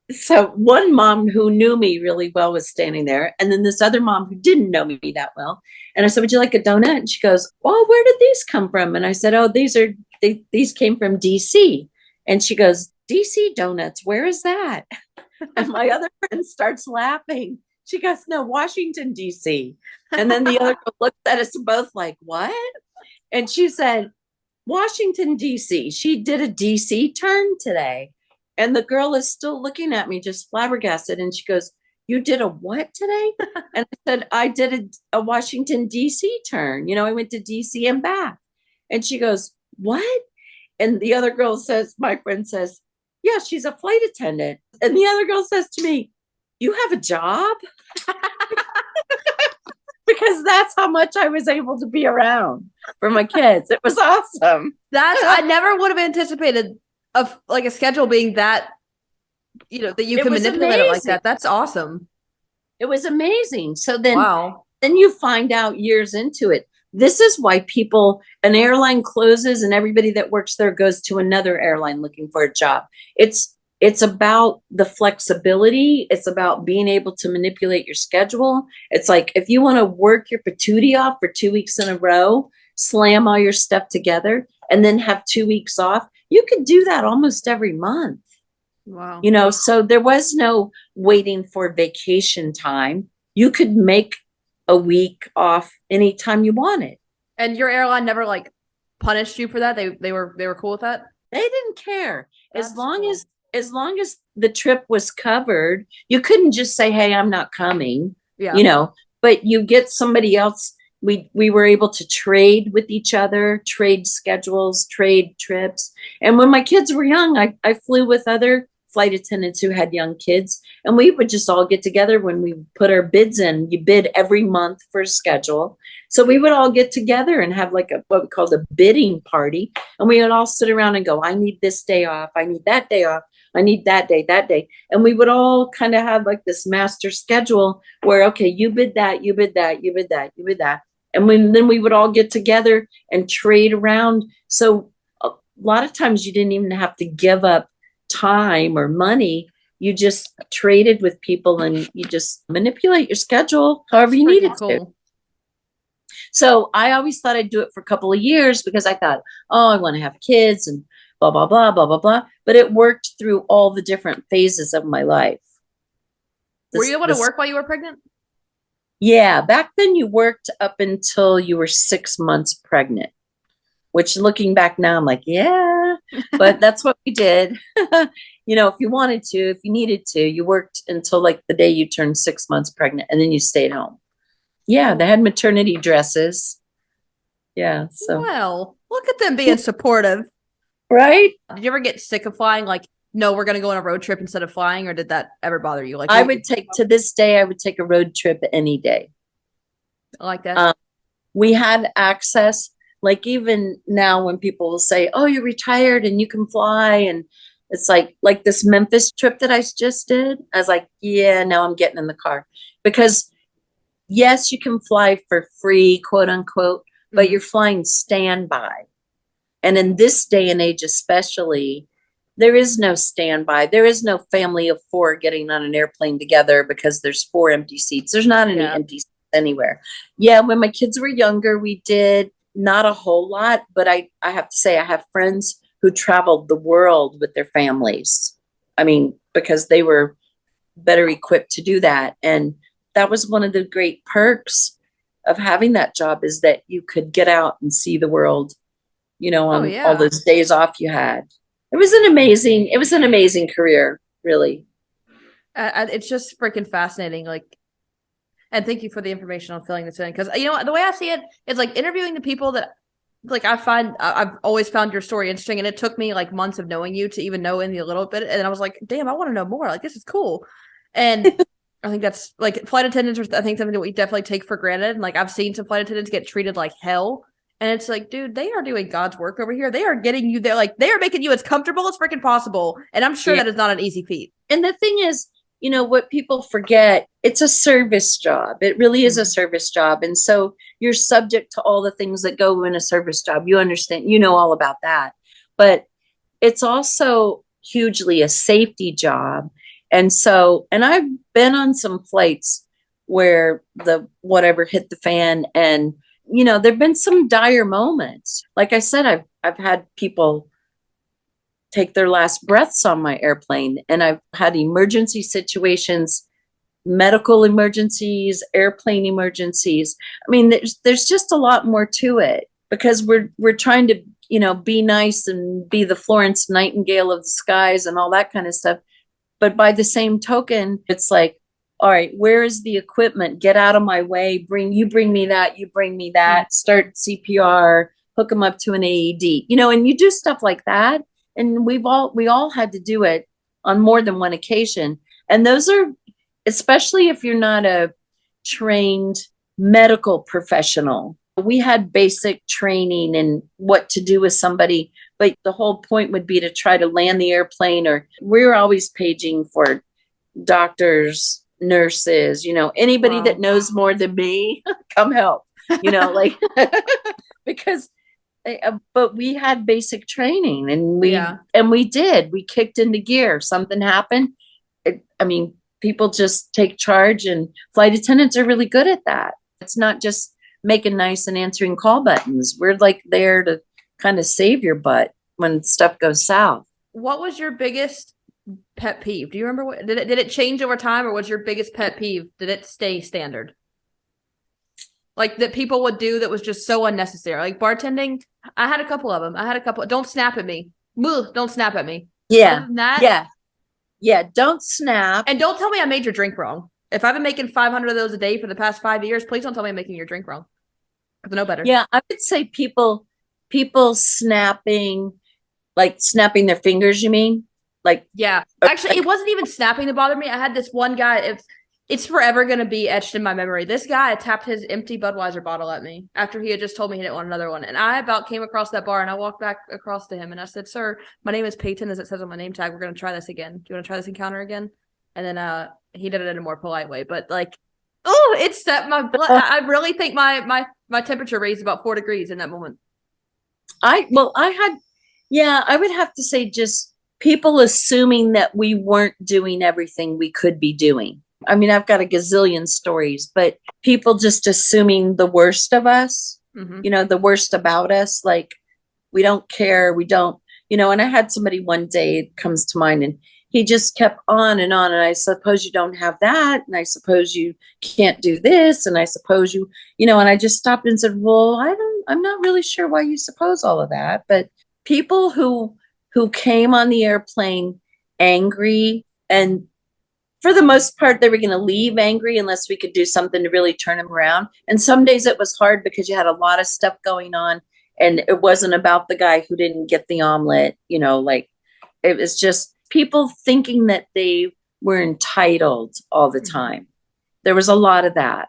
So one mom who knew me really well was standing there, and then this other mom who didn't know me that well. And I said, would you like a donut? And she goes, well, where did these come from? And I said, oh, these came from DC. And she goes, DC donuts, where is that? And my other friend starts laughing. She goes, no, Washington, D.C. And then the other girl looked at us both like, what? And she said, Washington, D.C. She did a D.C. turn today. And the girl is still looking at me, just flabbergasted. And she goes, you did a what today? And I said, I did a Washington, D.C. turn. I went to D.C. and back. And she goes, what? And the other girl says, my friend says, yeah, she's a flight attendant. And the other girl says to me, you have a job? Because that's how much I was able to be around for my kids. It was awesome. I never would have anticipated a schedule being that, that you can manipulate it like that. That's awesome. It was amazing. So then you find out years into it, This is why an airline closes and everybody that works there goes to another airline looking for a job. It's about the flexibility. It's about being able to manipulate your schedule. It's like, if you want to work your patootie off for 2 weeks in a row, slam all your stuff together, and then have 2 weeks off, you could do that almost every month. Wow. So there was no waiting for vacation time. You could make a week off anytime you wanted. And your airline never like punished you for that? They were cool with that? They didn't care. That's As long cool. as long as the trip was covered, you couldn't just say, "Hey, I'm not coming." Yeah. But you get somebody else. We were able to trade with each other, trade schedules, trade trips. And when my kids were young, I flew with other flight attendants who had young kids, and we would just all get together when we put our bids in. You bid every month for a schedule. So we would all get together and have like what we called a bidding party. And we would all sit around and go, "I need this day off. I need that day off. I need that day, that day." And we would all kind of have like this master schedule where, okay, you bid that, you bid that, you bid that, you bid that. And then we would all get together and trade around. So a lot of times you didn't even have to give up time or money. You just traded with people and you just manipulate your schedule however you needed to. So I always thought I'd do it for a couple of years because I thought, oh, I want to have kids and blah, blah, blah, blah, blah, blah. But it worked through all the different phases of my life. Were you able to work while you were pregnant? Yeah. Back then you worked up until you were 6 months pregnant, which looking back now, I'm like, yeah, but that's what we did. If you wanted to, if you needed to, you worked until like the day you turned 6 months pregnant and then you stayed home. Yeah. They had maternity dresses. Yeah. So, well, look at them being supportive. Right? Did you ever get sick of flying? Like, no, we're going to go on a road trip instead of flying, or did that ever bother you? Like, to this day, I would take a road trip any day. I like that. We had access, like even now when people will say, "Oh, you're retired and you can fly," and it's like this Memphis trip that I just did. I was like, yeah, no, I'm getting in the car because yes, you can fly for free, quote unquote, but you're flying standby. And in this day and age, especially, there is no standby. There is no family of four getting on an airplane together because there's 4 empty seats. There's not any empty seats anywhere. Yeah, when my kids were younger, we did not a whole lot, but I have to say I have friends who traveled the world with their families. I mean, because they were better equipped to do that. And that was one of the great perks of having that job, is that you could get out and see the world, on all those days off you had. It was an amazing career, really. It's just freaking fascinating. Like, and thank you for the information on filling this in. Because, the way I see it is like interviewing the people that, like, I've always found your story interesting. And it took me like months of knowing you to even know Indy a little bit. And I was like, damn, I want to know more. Like, this is cool. And I think that's like flight attendants are, I think, something that we definitely take for granted. And like, I've seen some flight attendants get treated like hell. And it's like, dude, they are doing God's work over here. They are getting you there. Like, they are making you as comfortable as freaking possible. And I'm sure that is not an easy feat. And the thing is, what people forget, it's a service job. It really is a service job. And so you're subject to all the things that go in a service job. You understand, all about that. But it's also hugely a safety job. And so, and I've been on some flights where the whatever hit the fan, and there've been some dire moments. Like I said, I've had people take their last breaths on my airplane, and I've had emergency situations, medical emergencies, airplane emergencies. I mean, there's just a lot more to it, because we're trying to, be nice and be the Florence Nightingale of the skies and all that kind of stuff. But by the same token, it's like, all right, where is the equipment? Get out of my way. Bring me that. You bring me that. Start CPR, hook them up to an AED, and you do stuff like that. And we all had to do it on more than one occasion. And those are, especially if you're not a trained medical professional, we had basic training in what to do with somebody, but the whole point would be to try to land the airplane, or we're always paging for doctors, nurses, anybody that knows more than me, come help. like, because, but we had basic training and we kicked into gear. Something happened. I mean, people just take charge, and flight attendants are really good at that. It's not just making nice and answering call buttons. We're like there to kind of save your butt when stuff goes south. What was your biggest pet peeve? Do you remember what did it change over time, or was your biggest pet peeve? Did it stay standard? Like that people would do that was just so unnecessary. Like bartending, I had a couple of them. Don't snap at me. Don't snap at me. Yeah. Yeah. Don't snap. And don't tell me I made your drink wrong. If I've been making 500 of those a day for the past 5 years, please don't tell me I'm making your drink wrong. I know better. Yeah, I would say people snapping, like snapping their fingers, you mean? Like, yeah. Actually, it wasn't even snapping that bothered me. I had this one guy, it's forever going to be etched in my memory. This guy tapped his empty Budweiser bottle at me after he had just told me he didn't want another one. And I about came across that bar, and I walked back across to him and I said, "Sir, my name is Peyton, as it says on my name tag. We're going to try this again. Do you want to try this encounter again?" And then he did it in a more polite way. But like, oh, it set my blood. I really think my temperature raised about 4 degrees in that moment. I would have to say just people assuming that we weren't doing everything we could be doing. I mean, I've got a gazillion stories, but people just assuming the worst of us, the worst about us. Like, we don't care. We don't, and I had somebody one day, it comes to mind, and he just kept on and on. And I suppose you don't have that. And I suppose you can't do this. And I suppose and I just stopped and said, well, I'm not really sure why you suppose all of that. But people who came on the airplane angry, and for the most part, they were going to leave angry unless we could do something to really turn them around. And some days it was hard because you had a lot of stuff going on, and it wasn't about the guy who didn't get the omelet, like it was just people thinking that they were entitled all the time. There was a lot of that.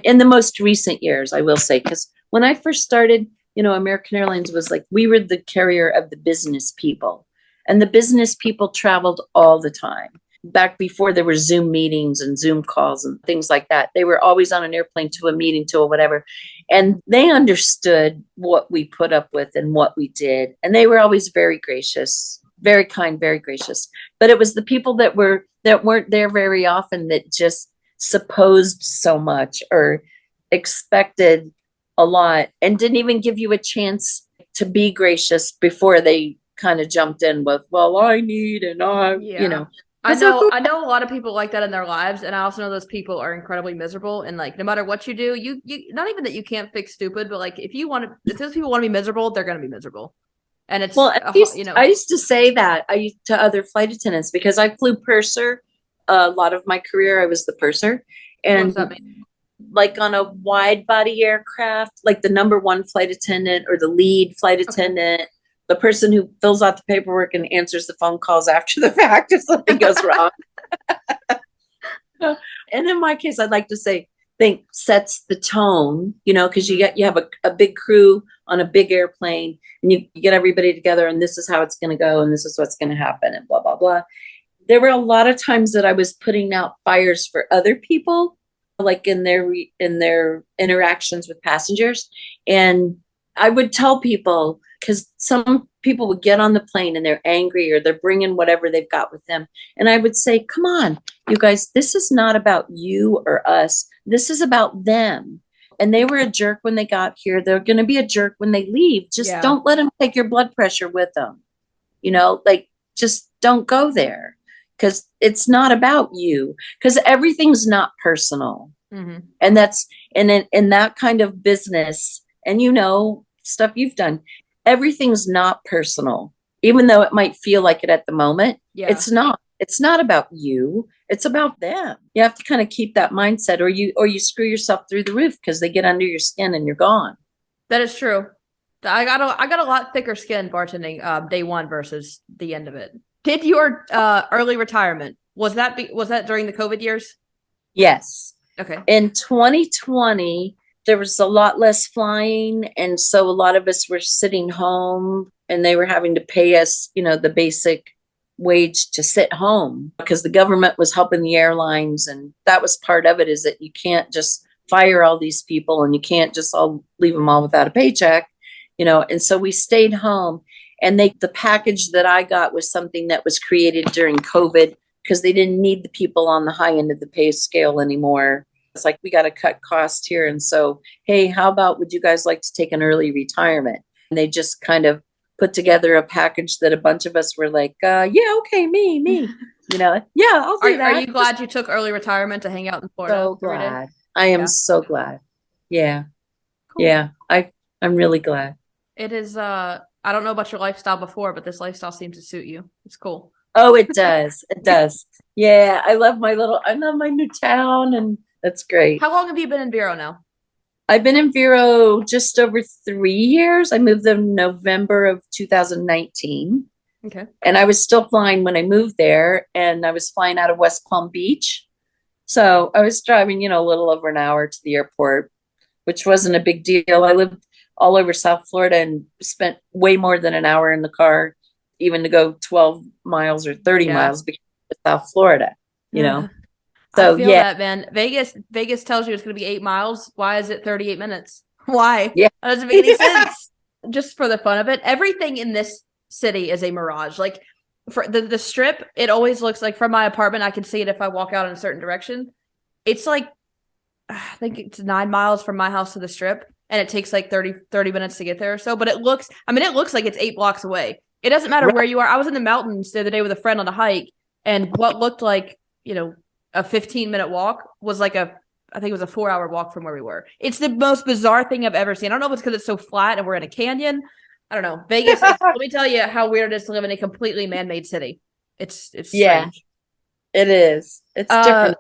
In the most recent years, I will say, because when I first started, American Airlines was like, we were the carrier of the business people, and the business people traveled all the time. Back before there were Zoom meetings and Zoom calls and things like that, they were always on an airplane to a meeting, to a whatever. And they understood what we put up with and what we did. And they were always very gracious, very kind, very gracious. But it was the people that weren't there very often that just supposed so much or expected a lot and didn't even give you a chance to be gracious before they kind of jumped in with, well, I need, and I know a lot of people like that in their lives, and I also know those people are incredibly miserable. And like, no matter what you do, you not even that you can't fix stupid, but like if those people want to be miserable, they're going to be miserable. And it's I used to say that to other flight attendants because I flew purser a lot of my career. I was the purser, and what does that mean? Like on a wide body aircraft, like the number one flight attendant or the lead flight attendant. Okay. The person who fills out the paperwork and answers the phone calls after the fact if something goes wrong. And in my case, I'd like to say, sets the tone, because you have a big crew on a big airplane, and you get everybody together, and this is how it's going to go, and this is what's going to happen, and blah, blah, blah. There were a lot of times that I was putting out fires for other people, like in their interactions with passengers. And I would tell people, because some people would get on the plane and they're angry or they're bringing whatever they've got with them. And I would say, come on, you guys, this is not about you or us. This is about them. And they were a jerk when they got here. They're going to be a jerk when they leave. Just don't let them take your blood pressure with them. Just don't go there, because it's not about you, because everything's not personal. Mm-hmm. And that's in that kind of business, and stuff you've done, everything's not personal, even though it might feel like it at the moment. It's not about you, it's about them. You have to kind of keep that mindset, or you screw yourself through the roof because they get under your skin and you're gone. That is true. I got a lot thicker skin bartending day one versus the end of it. Did your early retirement, was that during the COVID years? Yes. Okay. In 2020, there was a lot less flying, and so a lot of us were sitting home, and they were having to pay us, the basic wage to sit home because the government was helping the airlines, and that was part of it, is that you can't just fire all these people and you can't just all leave them all without a paycheck, and so we stayed home. And the package that I got was something that was created during COVID because they didn't need the people on the high end of the pay scale anymore. It's like, we got to cut costs here. And so, hey, how about, would you guys like to take an early retirement? And they just kind of put together a package that a bunch of us were like, yeah, okay, me, yeah, I'll do that. Are you glad you took early retirement to hang out in Florida? So glad. I am so glad. Yeah. Cool. Yeah. I'm really glad. It is, I don't know about your lifestyle before, but this lifestyle seems to suit you. It's cool. Oh, it does. It does. Yeah. I love my new town, and that's great. How long have you been in Vero now? I've been in Vero just over 3 years. I moved there in November of 2019. Okay. And I was still flying when I moved there, and I was flying out of West Palm Beach. So I was driving, a little over an hour to the airport, which wasn't a big deal. I lived all over South Florida and spent way more than an hour in the car, even to go 12 miles or 30 miles because of South Florida, So I feel that, man. Vegas tells you it's going to be 8 miles. Why is it 38 minutes? Why? Yeah. That doesn't make any sense. Just for the fun of it. Everything in this city is a mirage. Like, for the strip, it always looks like, from my apartment, I can see it if I walk out in a certain direction. It's like, I think it's 9 miles from my house to the strip, and it takes like 30 minutes to get there or so. But it looks like it's 8 blocks away. It doesn't matter where you are. I was in the mountains the other day with a friend on a hike, and what looked like, a 15-minute walk was like I think it was a 4-hour walk from where we were. It's the most bizarre thing I've ever seen. I don't know if it's because it's so flat and we're in a canyon. I don't know. Vegas, let me tell you how weird it is to live in a completely man-made city. It's strange. Yeah, it is. It's different.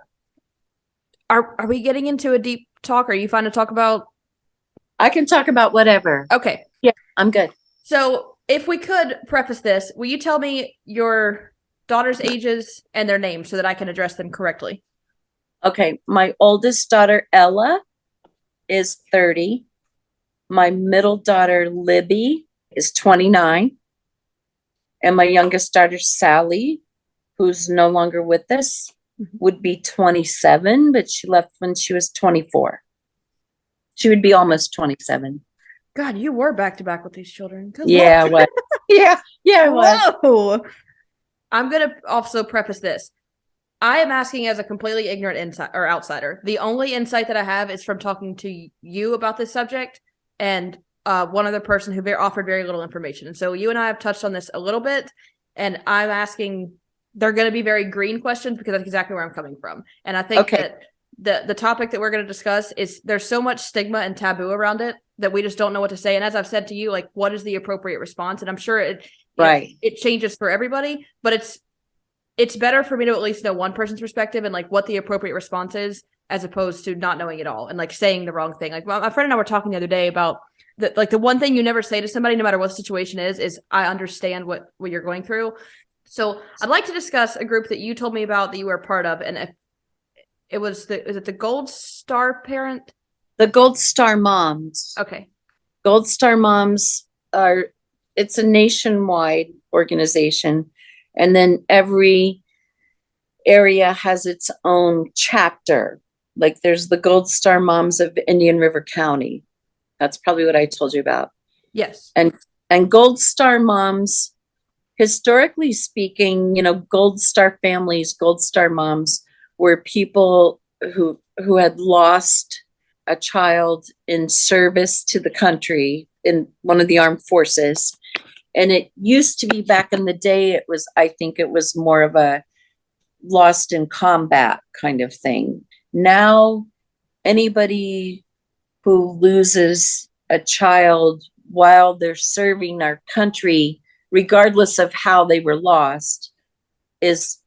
Are we getting into a deep talk? Are you fine to talk about? I can talk about whatever. Okay. Yeah, I'm good. So if we could preface this, will you tell me your daughter's ages and their names so that I can address them correctly? Okay. My oldest daughter, Ella, is 30. My middle daughter, Libby, is 29. And my youngest daughter, Sally, who's no longer with us, would be 27, but she left when she was 24. She would be almost 27. God, you were back to back with these children. Good yeah, Lord. what? Yeah, it was. Whoa. I'm going to also preface this. I am asking as a completely ignorant outsider. The only insight that I have is from talking to you about this subject and one other person who offered very little information. And so you and I have touched on this a little bit, and I'm asking, they're going to be very green questions because that's exactly where I'm coming from. And I think that the topic that we're going to discuss is, there's so much stigma and taboo around it that we just don't know what to say. And as I've said to you, like, what is the appropriate response? And I'm sure it changes for everybody, but it's better for me to at least know one person's perspective and like what the appropriate response is, as opposed to not knowing it all and like saying the wrong thing. Like, my friend and I were talking the other day about the one thing you never say to somebody, no matter what the situation is I understand what you're going through. So I'd like to discuss a group that you told me about that you were a part of. And is it the Gold Star Parent? The Gold Star Moms. Okay. Gold Star Moms it's a nationwide organization. And then every area has its own chapter. Like, there's the Gold Star Moms of Indian River County. That's probably what I told you about. Yes. And Gold Star Moms, historically speaking, Gold Star families, Gold Star moms were people who had lost a child in service to the country in one of the armed forces. And it used to be, back in the day, I think it was more of a lost in combat kind of thing. Now, anybody who loses a child while they're serving our country, regardless of how they were lost, is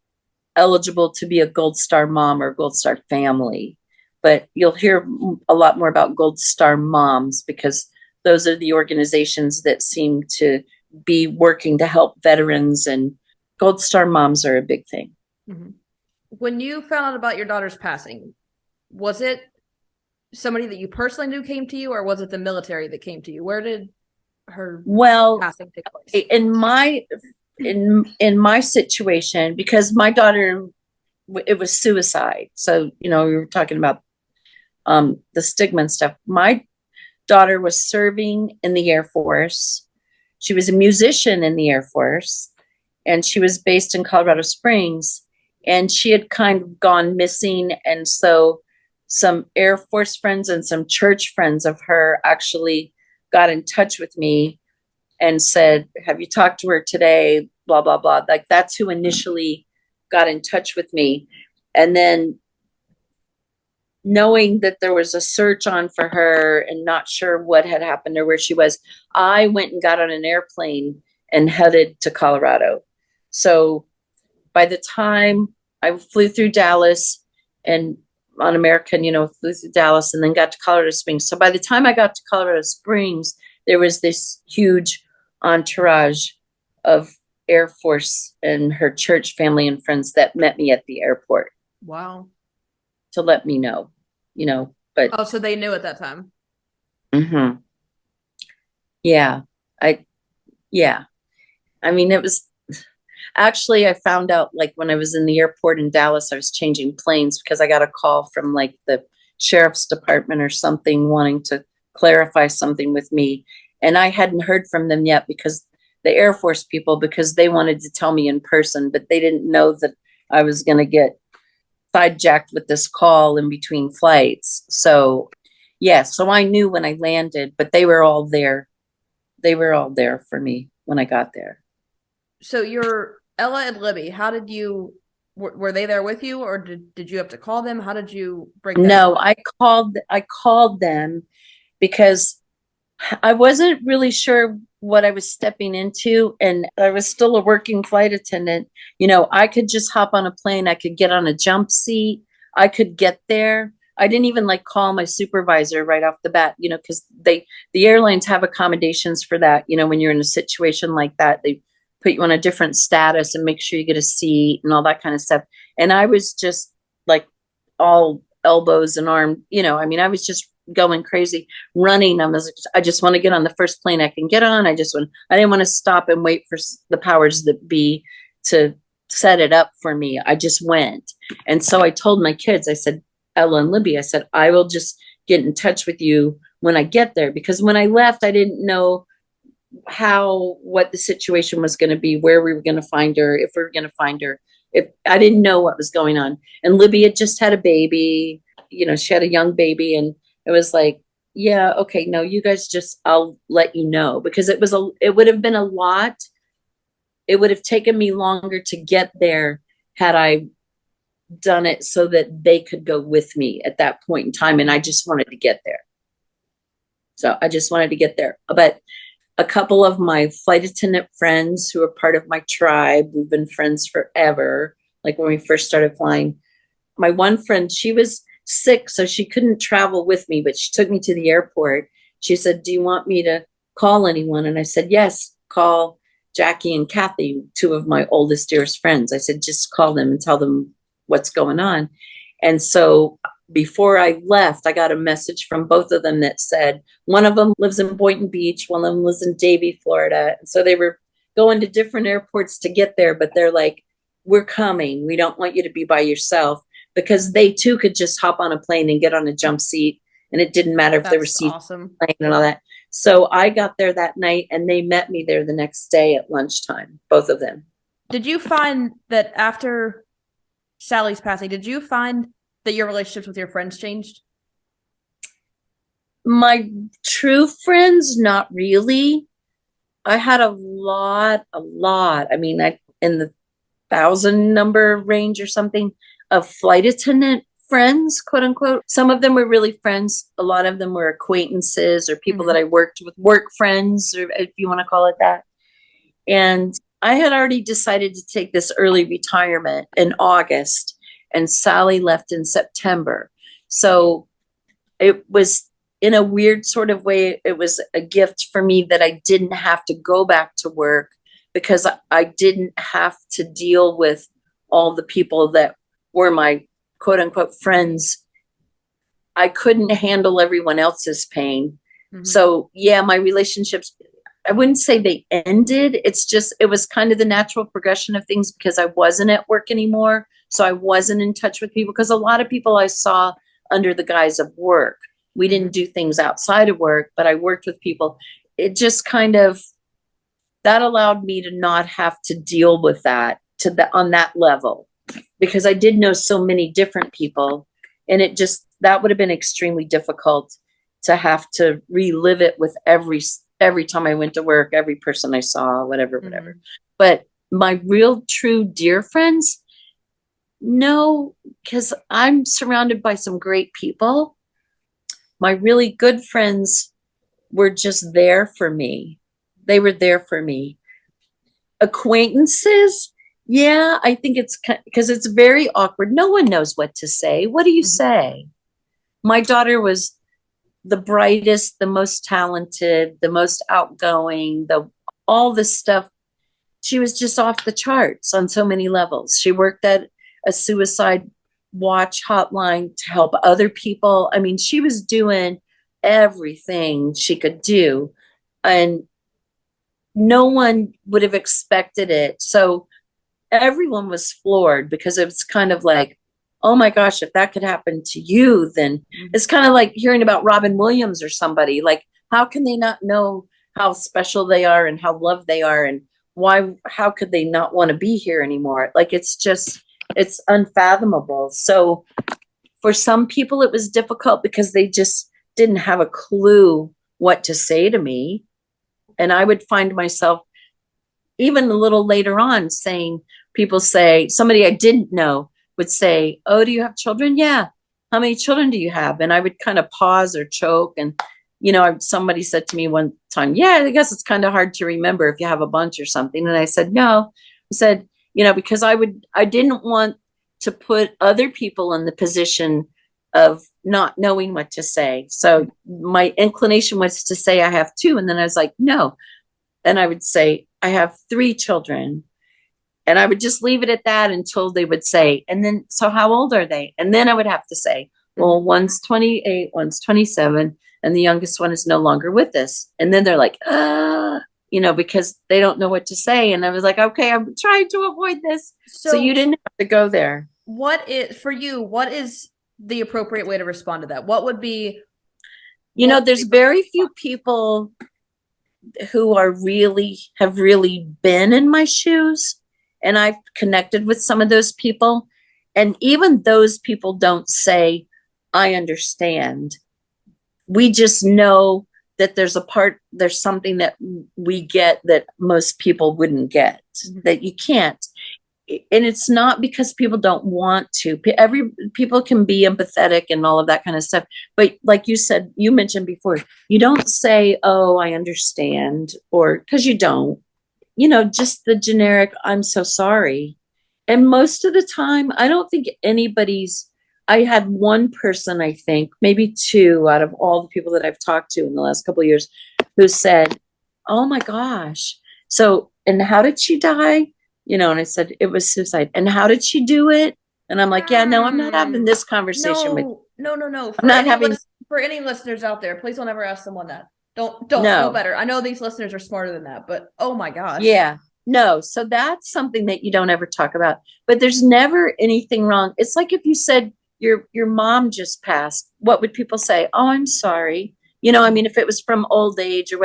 eligible to be a Gold Star mom or Gold Star family. But you'll hear a lot more about Gold Star Moms because those are the organizations that seem to be working to help veterans, and Gold Star Moms are a big thing. Mm-hmm. When you found out about your daughter's passing, was it somebody that you personally knew came to you, or was it the military that came to you? Where did her passing take place? In my situation, because my daughter, it was suicide. So, we were talking about the stigma and stuff. My daughter was serving in the Air Force. She was a musician in the Air Force, and she was based in Colorado Springs, and she had kind of gone missing. And so some Air Force friends and some church friends of her actually got in touch with me and said, have you talked to her today? Blah, blah, blah. Like, that's who initially got in touch with me. And then knowing that there was a search on for her and not sure what had happened or where she was, I went and got on an airplane and headed to Colorado. So by the time I flew through Dallas and on American, flew through Dallas and then got to Colorado Springs. So by the time I got to Colorado Springs, there was this huge entourage of Air Force and her church family and friends that met me at the airport. Wow. To let me know, but. Oh, so they knew at that time. Mm-hmm. Yeah. I mean, it was actually, I found out like when I was in the airport in Dallas, I was changing planes because I got a call from like the sheriff's department or something wanting to clarify something with me. And I hadn't heard from them yet because the Air Force people, because they wanted to tell me in person, but they didn't know that I was going to get sidejacked with this call in between flights. So yeah, so I knew when I landed, but they were all there. They were all there for me when I got there. So you're Ella and Libby. How did you, were they there with you, or did you have to call them? How did you break that? No, I called them because I wasn't really sure what I was stepping into, and I was still a working flight attendant. I could just hop on a plane. I could get on a jump seat. I could get there. I didn't even like call my supervisor right off the bat, because the airlines have accommodations for that. When you're in a situation like that, they put you on a different status and make sure you get a seat and all that kind of stuff. And I was just like all elbows and arms, I mean, I was just going crazy, running. I just want to get on the first plane I can get on. I didn't want to stop and wait for the powers that be to set it up for me. I just went. And so I told my kids, I said, Ella and Libby, I said, I will just get in touch with you when I get there, because when I left, I didn't know what the situation was going to be, where we were going to find her, if we were going to find her. If I didn't know what was going on. And Libby had just had a baby, she had a young baby, and it was like, yeah, okay, no, you guys I'll let you know, because it would have been a lot. It would have taken me longer to get there had I done it so that they could go with me at that point in time. And I just wanted to get there. So I just wanted to get there. But a couple of my flight attendant friends who are part of my tribe, we've been friends forever. Like when we first started flying, my one friend, she was sick, so she couldn't travel with me, but she took me to the airport. She said, do you want me to call anyone? And I said, yes, call Jackie and Kathy, two of my oldest, dearest friends. I said, just call them and tell them what's going on. And so before I left, I got a message from both of them that said, one of them lives in Boynton Beach, one of them lives in Davie, Florida. And so they were going to different airports to get there, but they're like, we're coming. We don't want you to be by yourself, because they too could just hop on a plane and get on a jump seat. And it didn't matter if they were seated awesome. And all that. So I got there that night and they met me there the next day at lunchtime, both of them. Did you find that after Sally's passing, did you find that your relationships with your friends changed? My true friends, not really. I had a lot. I mean, in the 1,000 number range or something of flight attendant friends, quote unquote. Some of them were really friends. A lot of them were acquaintances or people that I worked with, work friends, or if you want to call it that. And I had already decided to take this early retirement in August, and Sally left in September. So it was, in a weird sort of way, it was a gift for me that I didn't have to go back to work, because I didn't have to deal with all the people that were my quote unquote friends. I couldn't handle everyone else's pain. Mm-hmm. So yeah, my relationships, I wouldn't say they ended. It was kind of the natural progression of things, because I wasn't at work anymore. So I wasn't in touch with people, because a lot of people I saw under the guise of work. We didn't do things outside of work, but I worked with people. It just kind of, that allowed me to not have to deal with that on that level, because I did know so many different people, and it just, that would have been extremely difficult to have to relive it with every time I went to work, every person I saw, whatever. But my real true dear friends, no, because I'm surrounded by some great people. My really good friends were just there for me. They were there for me. Acquaintances, yeah, I think it's because it's very awkward. No one knows what to say. What do you say? My daughter was the brightest, the most talented, the most outgoing, all this stuff. She was just off the charts on so many levels. She worked at a suicide watch hotline to help other people. I mean, she was doing everything she could do, and no one would have expected it. So everyone was floored, because it's kind of like, oh my gosh, if that could happen to you, then it's kind of like hearing about Robin Williams or somebody. Like, how can they not know how special they are and how loved they are, and how could they not want to be here anymore? Like, it's unfathomable. So for some people it was difficult because they just didn't have a clue what to say to me. And I would find myself even a little later on somebody I didn't know would say, oh, do you have children? Yeah. How many children do you have? And I would kind of pause or choke. And, somebody said to me one time, yeah, I guess it's kind of hard to remember if you have a bunch or something. And I said, no. I said, because I didn't want to put other people in the position of not knowing what to say. So my inclination was to say I have two. And then I was like, no. And I would say, I have 3 children. And I would just leave it at that until they would say, and then, so how old are they? And then I would have to say, well, one's 28, one's 27, and the youngest one is no longer with us. And then they're like, because they don't know what to say. And I was like, okay, I'm trying to avoid this. So you didn't have to go there. What is the appropriate way to respond to that? What would be, there's very few people who have really been in my shoes. And I've connected with some of those people. And even those people don't say, I understand. We just know that there's something that we get that most people wouldn't get, that you can't. And it's not because people don't want to. People can be empathetic and all of that kind of stuff. But like you mentioned before, you don't say, oh, I understand, or because you don't. Just the generic, I'm so sorry. And most of the time, I don't think I had one person, I think, maybe 2 out of all the people that I've talked to in the last couple of years who said, oh my gosh. So, and how did she die? And I said, it was suicide. And how did she do it? And I'm like, yeah, no, I'm not having this conversation with you. No. For any listeners out there, please don't ever ask someone that. Don't know better. I know these listeners are smarter than that, but oh my gosh. Yeah. No. So that's something that you don't ever talk about, but there's never anything wrong. It's like if you said your mom just passed, what would people say? Oh, I'm sorry. If it was from old age or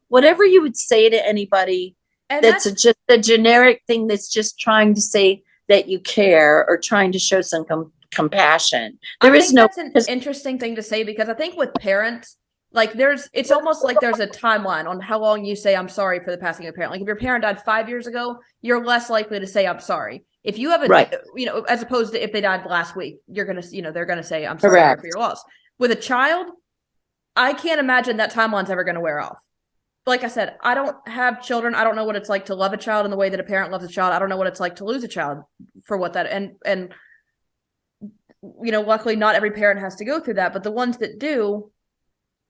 whatever you would say to anybody, and that's just a generic thing that's just trying to say that you care or trying to show some compassion. That's an interesting thing to say, because I think with parents, like it's almost like there's a timeline on how long you say I'm sorry for the passing of a parent. Like if your parent died 5 years ago, you're less likely to say I'm sorry. If you have as opposed to if they died last week, you're going to, they're going to say I'm sorry for your loss. With a child, I can't imagine that timeline's ever going to wear off. Like I said, I don't have children. I don't know what it's like to love a child in the way that a parent loves a child. I don't know what it's like to lose a child for what that, and luckily not every parent has to go through that, but the ones that do,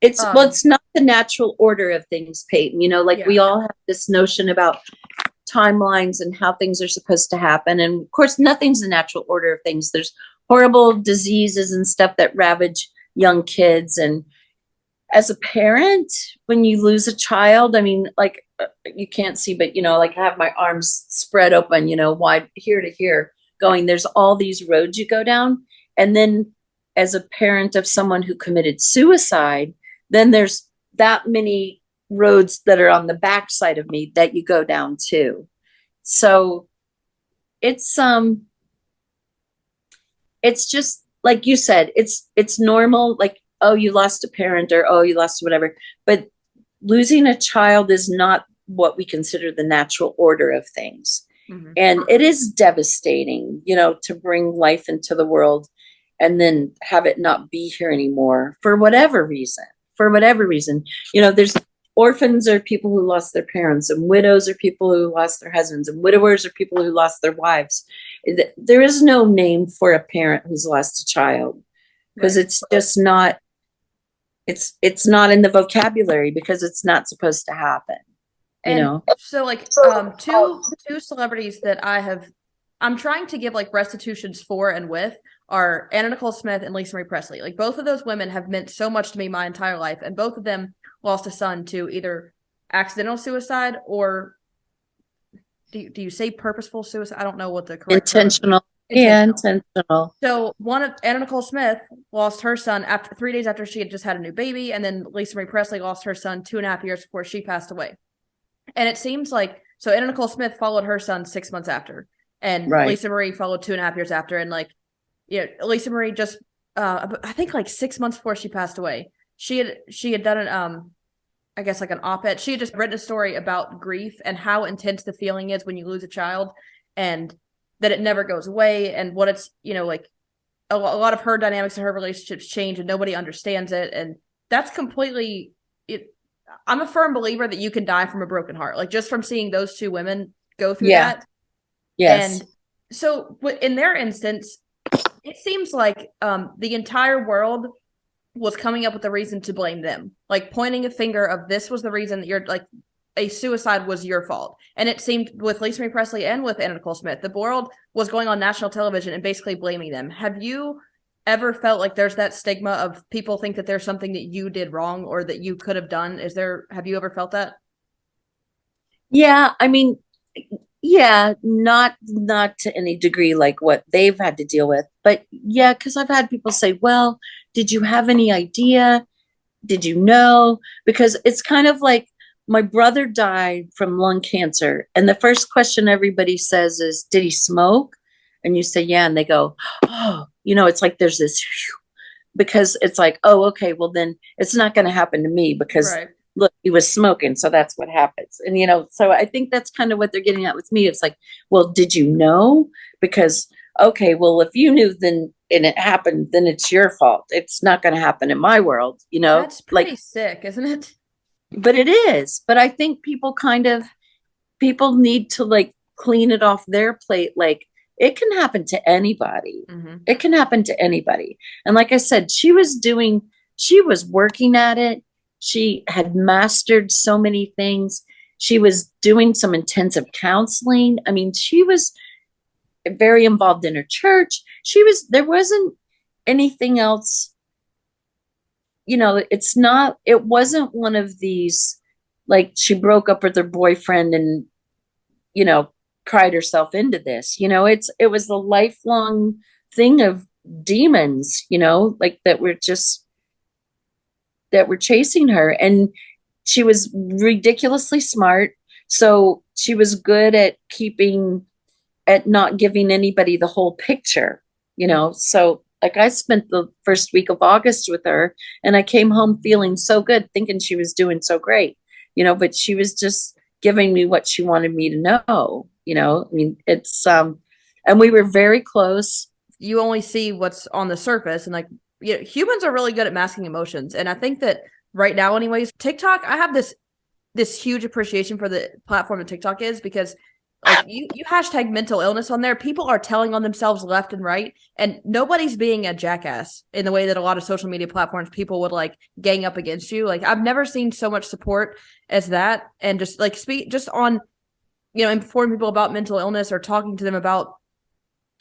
it's not the natural order of things, Peyton. We all have this notion about timelines and how things are supposed to happen. And of course, nothing's the natural order of things. There's horrible diseases and stuff that ravage young kids. And as a parent, when you lose a child, I mean, like you can't see, but, like I have my arms spread open, wide here to here going, there's all these roads you go down. And then as a parent of someone who committed suicide, then there's that many roads that are on the backside of me that you go down too. So it's just like you said, it's normal, like, oh, you lost a parent, or oh, you lost whatever. But losing a child is not what we consider the natural order of things. Mhm. And it is devastating, to bring life into the world and then have it not be here anymore for whatever reason. For whatever reason, there's orphans are people who lost their parents, and widows are people who lost their husbands, and widowers are people who lost their wives. There is no name for a parent who's lost a child, because Right. it's just not. It's not in the vocabulary, because it's not supposed to happen. And so like two celebrities that I'm trying to give like restitutions for and with are Anna Nicole Smith and Lisa Marie Presley. Like both of those women have meant so much to me my entire life, and both of them lost a son to either accidental suicide or do you say purposeful suicide? I don't know what the correct term is. Intentional. Yeah, intentional. So one of Anna Nicole Smith lost her son after 3 days after she had just had a new baby, and then Lisa Marie Presley lost her son 2.5 years before she passed away. And it seems like so Anna Nicole Smith followed her son 6 months after, and Right. Lisa Marie followed 2.5 years after, and Lisa Marie just I think like 6 months before she passed away, she had done an I guess like an op-ed. She had just written a story about grief and how intense the feeling is when you lose a child, and that it never goes away, and what it's like a lot of her dynamics in her relationships change, and nobody understands it, and that's completely it. I'm a firm believer that you can die from a broken heart, like just from seeing those two women go through that. Yes. And so in their instance, it seems like the entire world was coming up with a reason to blame them, like pointing a finger of this was the reason that you're like a suicide was your fault. And it seemed with Lisa Marie Presley and with Anna Nicole Smith, the world was going on national television and basically blaming them. Have you ever felt like there's that stigma of people think that there's something that you did wrong or that you could have done? Have you ever felt that? Yeah, I mean, yeah, not to any degree like what they've had to deal with, but yeah, because I've had people say, well, did you have any idea? Did you know? Because it's kind of like my brother died from lung cancer, and the first question everybody says is, did he smoke? And you say, yeah, and they go, oh, it's like there's this, because it's like, oh, okay, well then it's not going to happen to me, because Right. look, he was smoking, so that's what happens. And so I think that's kind of what they're getting at with me. It's like, well, did you know? Because okay, well, if you knew, then and it happened, then it's your fault. It's not going to happen in my world, That's pretty like, sick, isn't it? but it is. But I think people need to like clean it off their plate. Like, it can happen to anybody. Mm-hmm. It can happen to anybody. And like I said, she was working at it. She had mastered so many things. She was doing some intensive counseling. I mean, she was very involved in her church. There wasn't anything else. It wasn't one of these, like, she broke up with her boyfriend and, cried herself into this. It was a lifelong thing of demons, like that were chasing her. And she was ridiculously smart. So she was good at not giving anybody the whole picture, So like, I spent the first week of August with her, and I came home feeling so good, thinking she was doing so great, but she was just giving me what she wanted me to know, I mean, it's, and we were very close. You only see what's on the surface, and like, humans are really good at masking emotions. And I think that right now, anyways, TikTok, I have this huge appreciation for the platform that TikTok is, because like you hashtag mental illness on there, people are telling on themselves left and right, and nobody's being a jackass in the way that a lot of social media platforms people would like gang up against you. Like, I've never seen so much support as that, and just like speak just on informing people about mental illness or talking to them about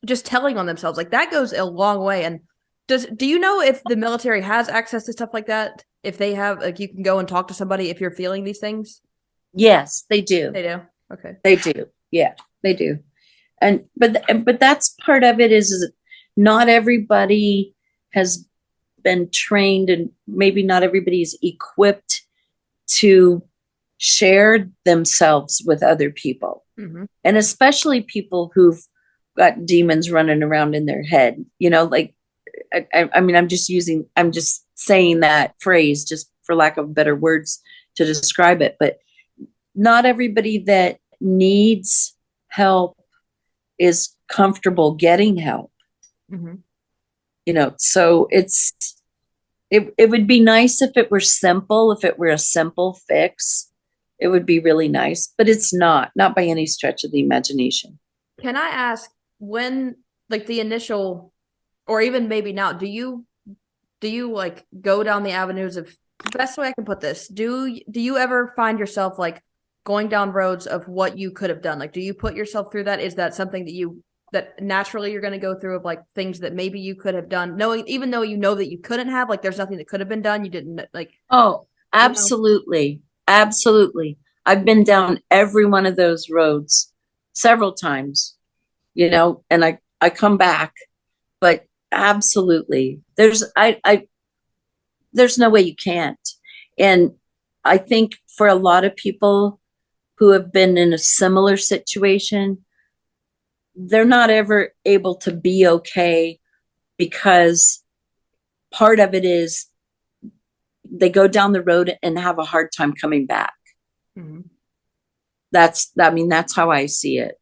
just telling on themselves, like that goes a long way. And do you know if the military has access to stuff like that? If they have, like, you can go and talk to somebody if you're feeling these things? Yes, they do. They do. Okay. They do. Yeah, they do. But that's part of it, is not everybody has been trained, and maybe not everybody's equipped to share themselves with other people. Mm-hmm. And especially people who've got demons running around in their head, like, I mean, I'm just saying that phrase just for lack of better words to describe it. But not everybody that needs help is comfortable getting help. Mm-hmm. So it would be nice if it were simple, if it were a simple fix. It would be really nice, but it's not by any stretch of the imagination. Can I ask when, like, the initial, or even maybe now, do you like go down the avenues of, best way I can put this, do you ever find yourself like going down roads of what you could have done? Like, do you put yourself through that? Is that something that naturally you're going to go through, of like things that maybe you could have done, knowing, even though you know that you couldn't have, like there's nothing that could have been done, you didn't, like. Oh, absolutely. Absolutely. I've been down every one of those roads several times, and I come back, but absolutely. There's no way you can't. And I think for a lot of people who have been in a similar situation, they're not ever able to be okay, because part of it is they go down the road and have a hard time coming back. Mm-hmm. That's how I see it.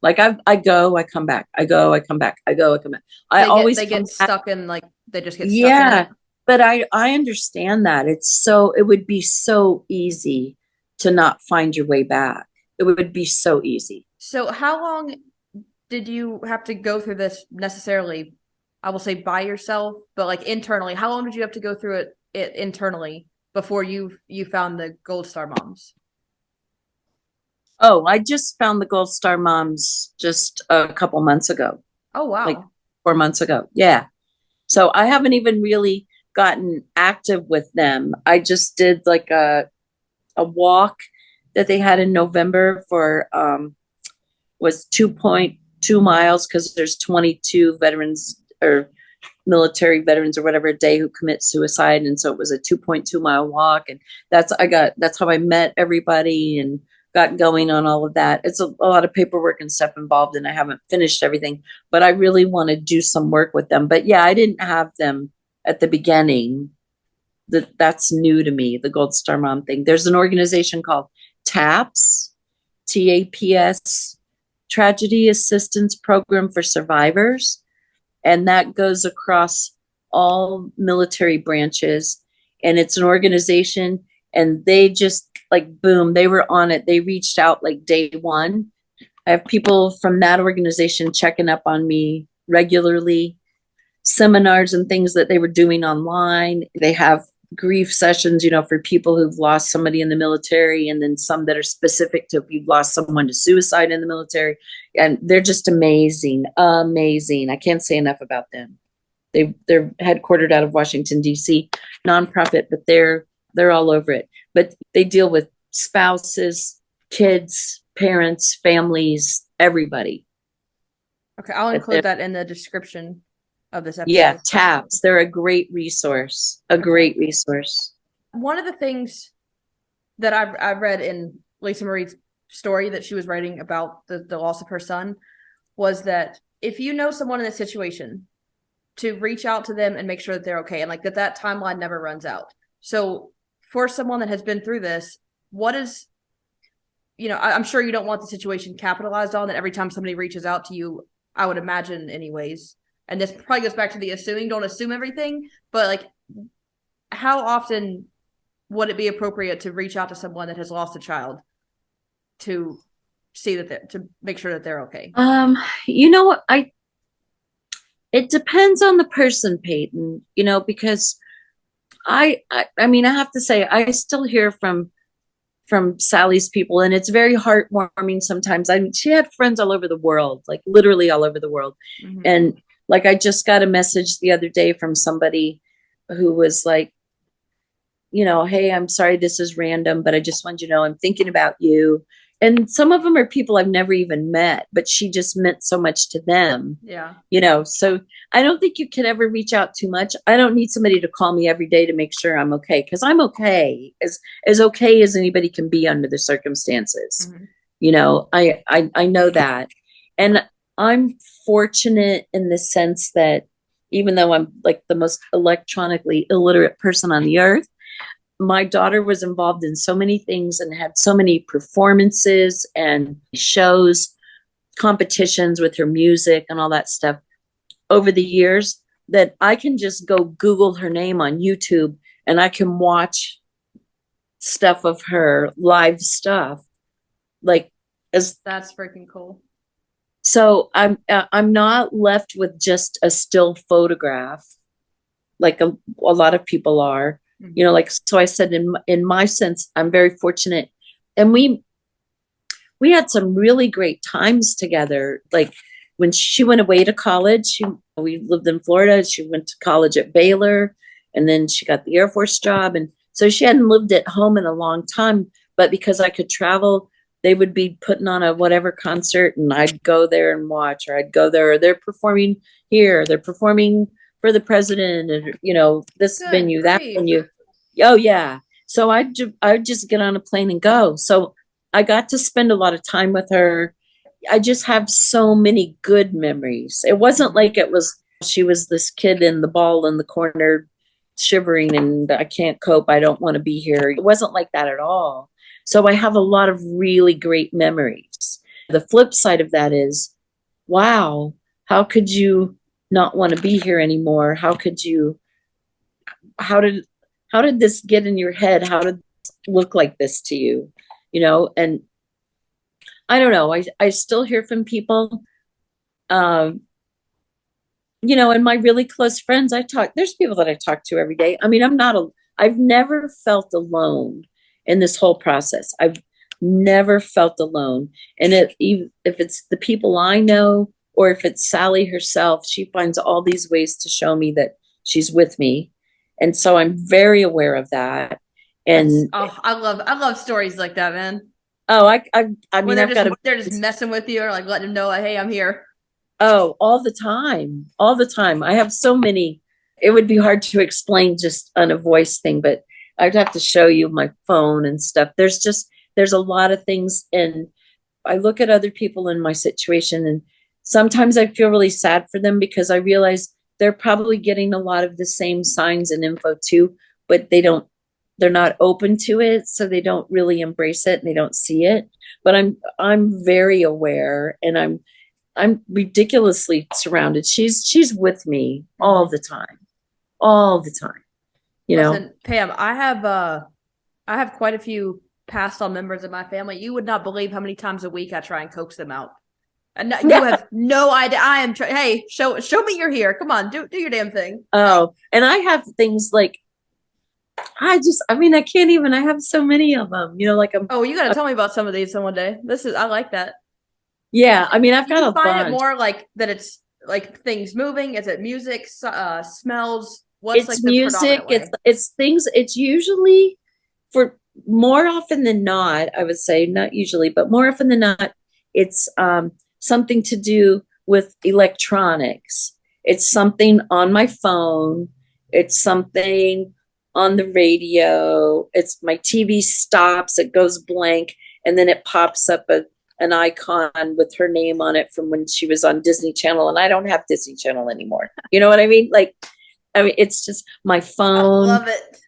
Like I go, I come back, I go, I come back, I go, I come back. They get stuck in, like, they just get stuck yeah, in it. but I understand that. It would be so easy to not find your way back. It would be so easy. So how long did you have to go through this necessarily? I will say by yourself, but like internally, how long did you have to go through it internally before you found the Gold Star Moms? Oh, I just found the Gold Star Moms just a couple months ago. Oh, wow. Like 4 months ago. Yeah. So I haven't even really gotten active with them. I just did like a walk that they had in November for was 2.2 miles, because there's 22 veterans or military veterans or whatever a day who commit suicide, and so it was a 2.2 mile walk, and that's how I met everybody and got going on all of that. It's a lot of paperwork and stuff involved, and I haven't finished everything, but I really want to do some work with them. But yeah, I didn't have them at the beginning. That's new to me, the Gold Star Mom thing. There's an organization called TAPS, TAPS, Tragedy Assistance Program for Survivors, and that goes across all military branches. And it's an organization, and they just like, boom, they were on it. They reached out like day one. I have people from that organization checking up on me regularly, seminars and things that they were doing online. They have grief sessions, for people who've lost somebody in the military, and then some that are specific to if you've lost someone to suicide in the military. And they're just amazing. I can't say enough about them. They're headquartered out of Washington, D.C., nonprofit, but they're all over it. But they deal with spouses, kids, parents, families, everybody. Okay, I'll include that in the description of this episode. Yeah, TAPS. They're a great resource. Great resource. One of the things that I've read in Lisa Marie's story that she was writing about the loss of her son was that if you know someone in this situation, to reach out to them and make sure that they're okay, and like that timeline never runs out. So for someone that has been through this, what is, I'm sure you don't want the situation capitalized on, that every time somebody reaches out to you, I would imagine anyways, and this probably goes back to the don't assume everything, but like, how often would it be appropriate to reach out to someone that has lost a child to see that to make sure that they're okay? It depends on the person, Peyton, because I mean, I have to say, I still hear from Sally's people, and it's very heartwarming sometimes. I mean, she had friends all over the world, like literally all over the world. Mm-hmm. And like, I just got a message the other day from somebody who was like, hey, I'm sorry, this is random, but I just want you to know I'm thinking about you. and some of them are people I've never even met, but she just meant so much to them. Yeah. So I don't think you can ever reach out too much. I don't need somebody to call me every day to make sure I'm okay, because I'm as okay as anybody can be under the circumstances. I know that. And I'm fortunate in the sense that even though I'm like the most electronically illiterate person on the earth, my daughter was involved in so many things and had so many performances and shows, competitions with her music and all that stuff over the years, that I can just go Google her name on YouTube and I can watch stuff of her live stuff. Like, as That's freaking cool. so I'm not left with just a still photograph like a lot of people are. Like, so I said, in my sense, I'm very fortunate. And we had some really great times together. Like when she went away to college, we lived in Florida. She went to college at Baylor, and then she got the Air Force job. And so she hadn't lived at home in a long time, but because I could travel, they would be putting on a whatever concert and I'd go there and watch, or I'd go there, or they're performing here, they're performing for the president, and this Good venue, that grief. venue. Oh yeah. So I'd just get on a plane and go. So I got to spend a lot of time with her. I just have so many good memories. It wasn't like she was this kid in the ball in the corner shivering and I can't cope, I don't want to be here. It wasn't like that at all. So I have a lot of really great memories. The flip side of that is, wow, how could you not want to be here anymore? How did this get in your head? How did it look like this to you? And I don't know. I still hear from people, and my really close friends, there's people that I talk to every day. I mean, I've never felt alone in this whole process. I've never felt alone. And if it's the people I know, or if it's Sally herself, she finds all these ways to show me that she's with me. And so I'm very aware of that. And I love stories like that, man. I mean, they're just messing with you, or like letting them know, like, hey, I'm here. Oh, all the time. I have so many. It would be hard to explain just on a voice thing, but I'd have to show you my phone and stuff. There's a lot of things. And I look at other people in my situation, and sometimes I feel really sad for them because I realize they're probably getting a lot of the same signs and info too, but they're not open to it. So they don't really embrace it and they don't see it. But I'm very aware, and I'm ridiculously surrounded. She's with me all the time. Listen, Pam, I have quite a few passed on members of my family. You would not believe how many times a week I try and coax them out. And you have no idea. I am hey, show me you're here. Come on, do your damn thing. Oh, and I have things like I can't even. I have so many of them. You got to tell me about some of these one day. I like that. Yeah, I mean, I've got a bunch. Find it more like that. It's like things moving. Is it music? Smells? What's it's like music? It's things. It's usually, for more often than not, I would say not usually, but more often than not, it's something to do with electronics. It's something on my phone. It's something on the radio. It's my TV stops. It goes blank, and then it pops up an icon with her name on it from when she was on Disney Channel, and I don't have Disney Channel anymore. You know what I mean? It's just my phone. I love it.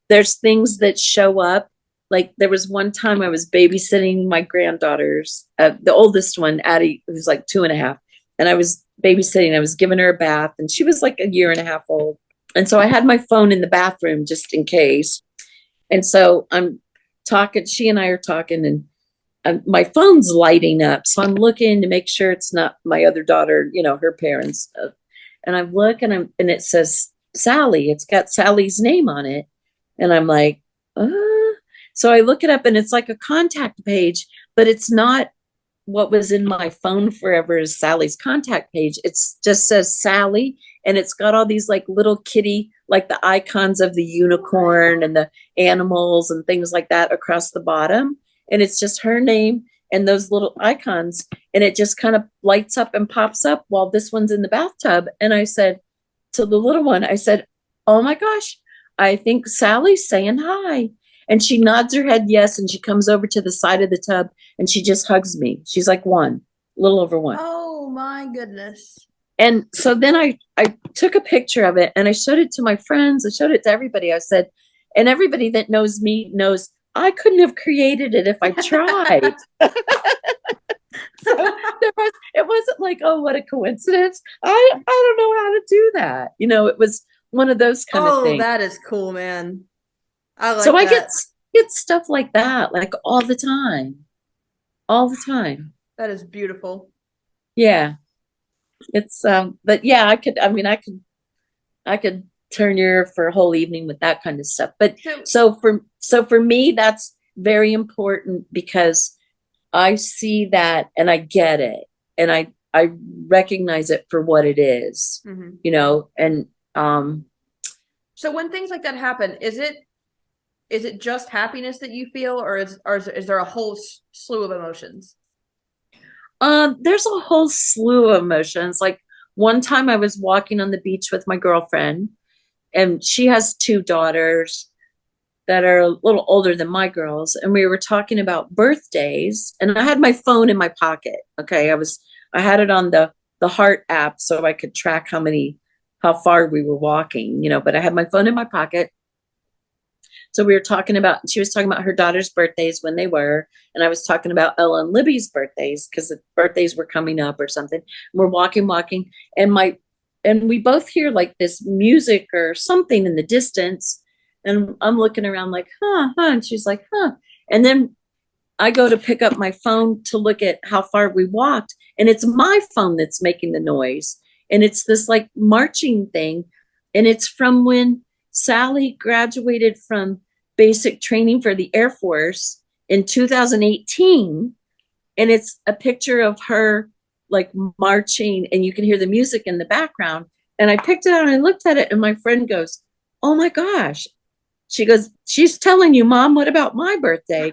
There's things that show up. Like there was one time I was babysitting my granddaughters, the oldest one, Addie, who's like 2.5, and I was babysitting. I was giving her a bath, and she was like 1.5 years old. And so I had my phone in the bathroom just in case. And so I'm talking, she and I are talking, and my phone's lighting up. So I'm looking to make sure it's not my other daughter, her parents. And I look and it says Sally. It's got Sally's name on it. And I'm like, So I look it up, and it's like a contact page, but it's not what was in my phone forever is Sally's contact page. It's just says Sally, and it's got all these like little kitty, like the icons of the unicorn and the animals and things like that across the bottom. And it's just her name, and those little icons, and it just kind of lights up and pops up while this one's in the bathtub. And I said to the little one, I said, oh my gosh, I think Sally's saying hi. And she nods her head yes, and she comes over to the side of the tub and she just hugs me. She's like one, a little over one. Oh my goodness. And so then I took a picture of it and I showed it to my friends. I showed it to everybody. I said, and everybody that knows me knows I couldn't have created it if I tried. So it wasn't like, oh, what a coincidence. I don't know how to do that. You know, it was one of those kind of things. Oh, that is cool, man. I like So that. I get stuff like that, like all the time. All the time. That is beautiful. Yeah. It's but yeah, I could turn your for a whole evening with that kind of stuff. But so for me, that's very important because I see that and I get it and I recognize it for what it is, you know, and so when things like that happen, is it just happiness that you feel, or is there a whole slew of emotions? There's a whole slew of emotions. Like one time I was walking on the beach with my girlfriend, and she has two daughters that are a little older than my girls, and we were talking about birthdays, and I had my phone in my pocket. Okay. I had it on the Heart app so I could track how far we were walking, you know, but I had my phone in my pocket. So we were talking about, she was talking about her daughter's birthdays when they were, and I was talking about Ella and Libby's birthdays because the birthdays were coming up or something. We're walking, and we both hear like this music or something in the distance. And I'm looking around like, huh. And she's like, huh. And then I go to pick up my phone to look at how far we walked. And it's my phone that's making the noise. And it's this like marching thing. And it's from when Sally graduated from basic training for the Air Force in 2018. And it's a picture of her like marching, and you can hear the music in the background. And I picked it out and I looked at it, and my friend goes, oh my gosh. She goes, she's telling you, Mom, what about my birthday?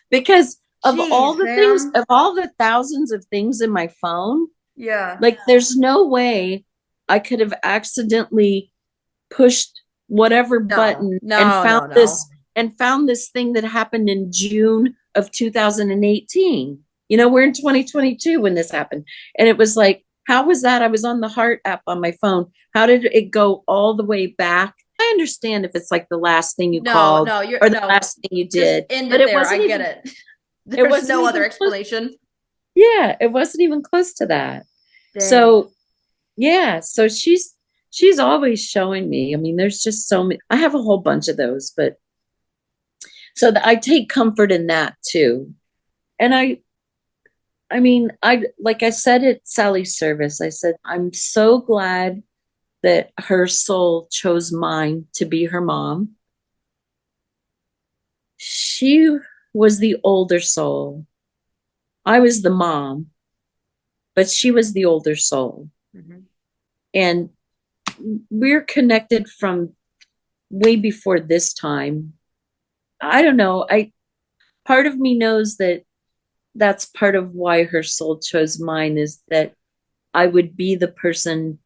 Because of all the things, of all the thousands of things in my phone, yeah, like there's no way I could have accidentally pushed whatever button and found this thing that happened in June of 2018. You know, we're in 2022 when this happened. And it was like, how was that? I was on the Heart app on my phone. How did it go all the way back? I understand if it's like the last thing you called or the last thing you did. But it wasn't. I get it. There's no other explanation. Yeah, it wasn't even close to that. Dang. So yeah, so she's always showing me. I mean, there's just so many. I have a whole bunch of those, but so I take comfort in that too. And I mean, like I said at Sally's service, I said, I'm so glad that her soul chose mine to be her mom. She was the older soul. I was the mom, but she was the older soul. And we're connected from way before this time. I don't know. Part of me knows that that's part of why her soul chose mine, is that I would be the person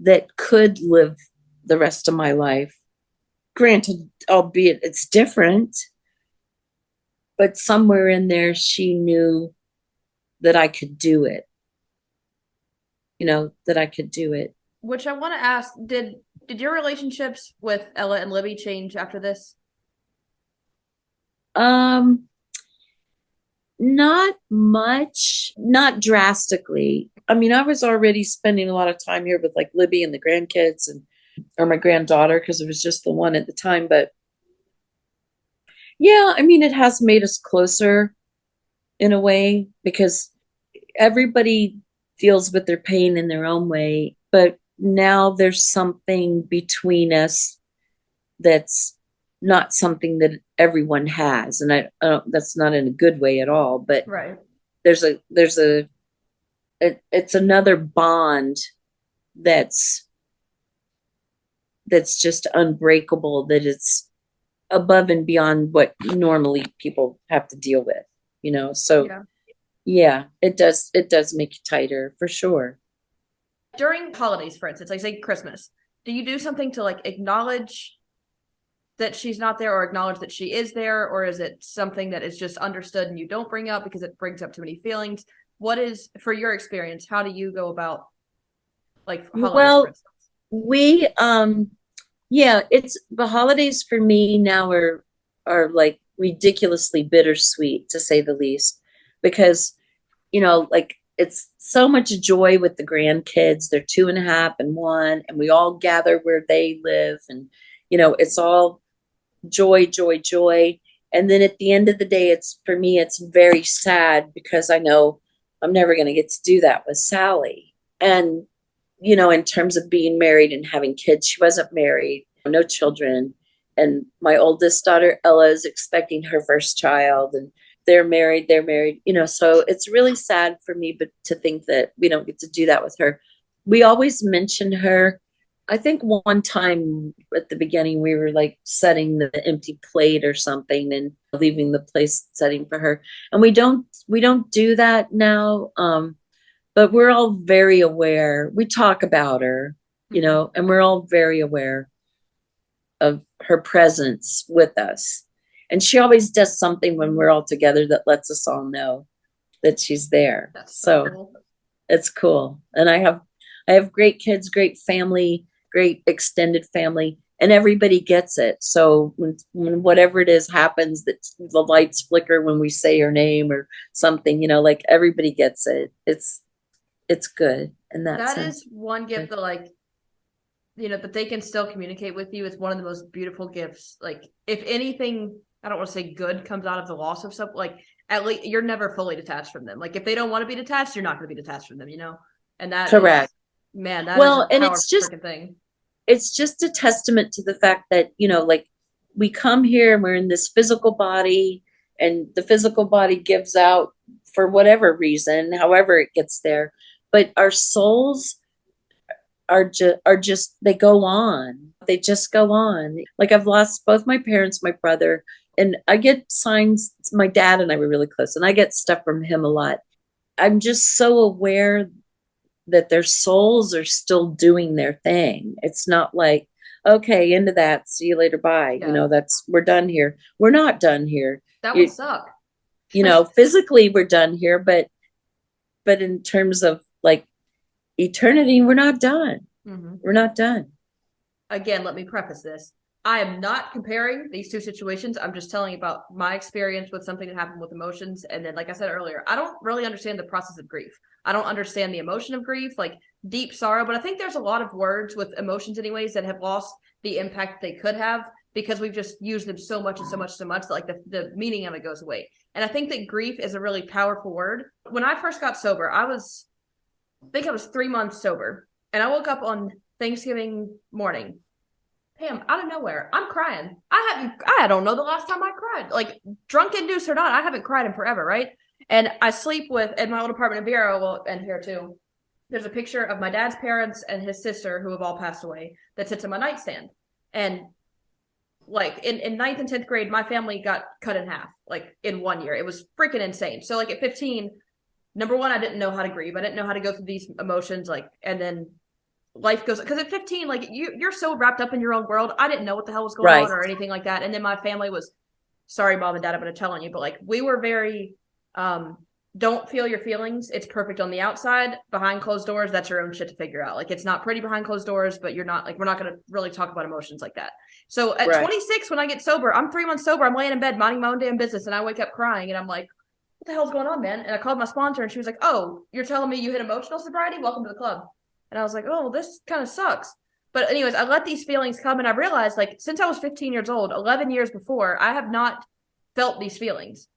that could live the rest of my life. Granted, albeit it's different, but somewhere in there she knew that I could do it. You know, that I could do it. Which I want to ask, did your relationships with Ella and Libby change after this? Not much, not drastically. I mean, I was already spending a lot of time here with like Libby and the grandkids or my granddaughter, because it was just the one at the time. But yeah, I mean, it has made us closer in a way, because everybody deals with their pain in their own way. But now there's something between us that's not something that everyone has, and I that's not in a good way at all, but right. It's another bond that's just unbreakable, that above and beyond what normally people have to deal with, so Yeah. yeah, it does make you tighter for sure. During holidays, for instance, like say Christmas, do you do something to like acknowledge that she's not there or acknowledge that she is there? Or is it something that is just understood and you don't bring up because it brings up too many feelings? What is, for your experience, how do you go about like holidays, for Well, instance? we yeah, it's the holidays for me now are like ridiculously bittersweet, to say the least, because like it's so much joy with the grandkids. They're 2.5 and 1, and we all gather where they live, and it's all joy, joy, joy. And then at the end of the day, it's for me, it's very sad because I know I'm never going to get to do that with Sally. And, in terms of being married and having kids, she wasn't married, no children. And my oldest daughter, Ella, is expecting her first child, and they're married, so it's really sad for me, but to think that we don't get to do that with her. We always mention her. I think one time at the beginning we were like setting the empty plate or something and leaving the place setting for her. And we don't do that now. But we're all very aware. We talk about her, and we're all very aware of her presence with us. And she always does something when we're all together that lets us all know that she's there. That's so So cool. it's cool. And I have great kids, great family, great extended family, and everybody gets it. So when whatever it is happens, that the lights flicker when we say her name or something, like everybody gets it. It's good in that That sense. is one gift that like, that they can still communicate with you. It's one of the most beautiful gifts. Like if anything, I don't want to say good comes out of the loss of something, like at least you're never fully detached from them. Like if they don't want to be detached, you're not going to be detached from them. And that is, Correct. man, that is a Well, and powerful freaking thing. it's just a testament to the fact that, like we come here and we're in this physical body, and the physical body gives out for whatever reason, however it gets there. But our souls are just they go on. They just go on. Like I've lost both my parents, my brother, and I get signs. My dad and I were really close, and I get stuff from him a lot. I'm just so aware that their souls are still doing their thing. It's not like, okay, into that, see you later, bye. Yeah. That's we're done here. We're not done here. That would You, suck. physically we're done here, but in terms of like eternity, we're not done. We're not done. Again, let me preface this. I am not comparing these two situations. I'm just telling you about my experience with something that happened with emotions. And then, like I said earlier, I don't really understand the process of grief. I don't understand the emotion of grief, like deep sorrow. But I think there's a lot of words with emotions, anyways, that have lost the impact they could have because we've just used them so much and so much, so much that like the meaning of it goes away. And I think that grief is a really powerful word. When I first got sober, I think I was 3 months sober. And I woke up on Thanksgiving morning. Pam, out of nowhere, I'm crying. I don't know the last time I cried. Like drunk induced or not, I haven't cried in forever, right? And I sleep with in my old apartment in Vero, well, and here too. There's a picture of my dad's parents and his sister who have all passed away that sits in my nightstand. And like in ninth and 10th grade, my family got cut in half, like in 1 year. It was freaking insane. So like at 15, number one, I didn't know how to grieve. I didn't know how to go through these emotions, like, and then life goes, because at 15, like you're so wrapped up in your own world. I didn't know what the hell was going Right. on or anything like that. And then my family was, sorry mom and dad, I'm going to tell on you, but like we were very don't feel your feelings. It's perfect on the outside. Behind closed doors, that's your own shit to figure out. Like it's not pretty behind closed doors, but you're not like, we're not going to really talk about emotions like that. So at Right. 26, when I get sober, I'm 3 months sober, I'm laying in bed minding my own damn business, and I wake up crying and I'm like, what the hell's going on, man? And I called my sponsor and she was like, oh, you're telling me you hit emotional sobriety? Welcome to the club. And I was like, oh, well, this kind of sucks. But anyways, I let these feelings come, and I realized, like, since I was 15 years old, 11 years before, I have not felt these feelings.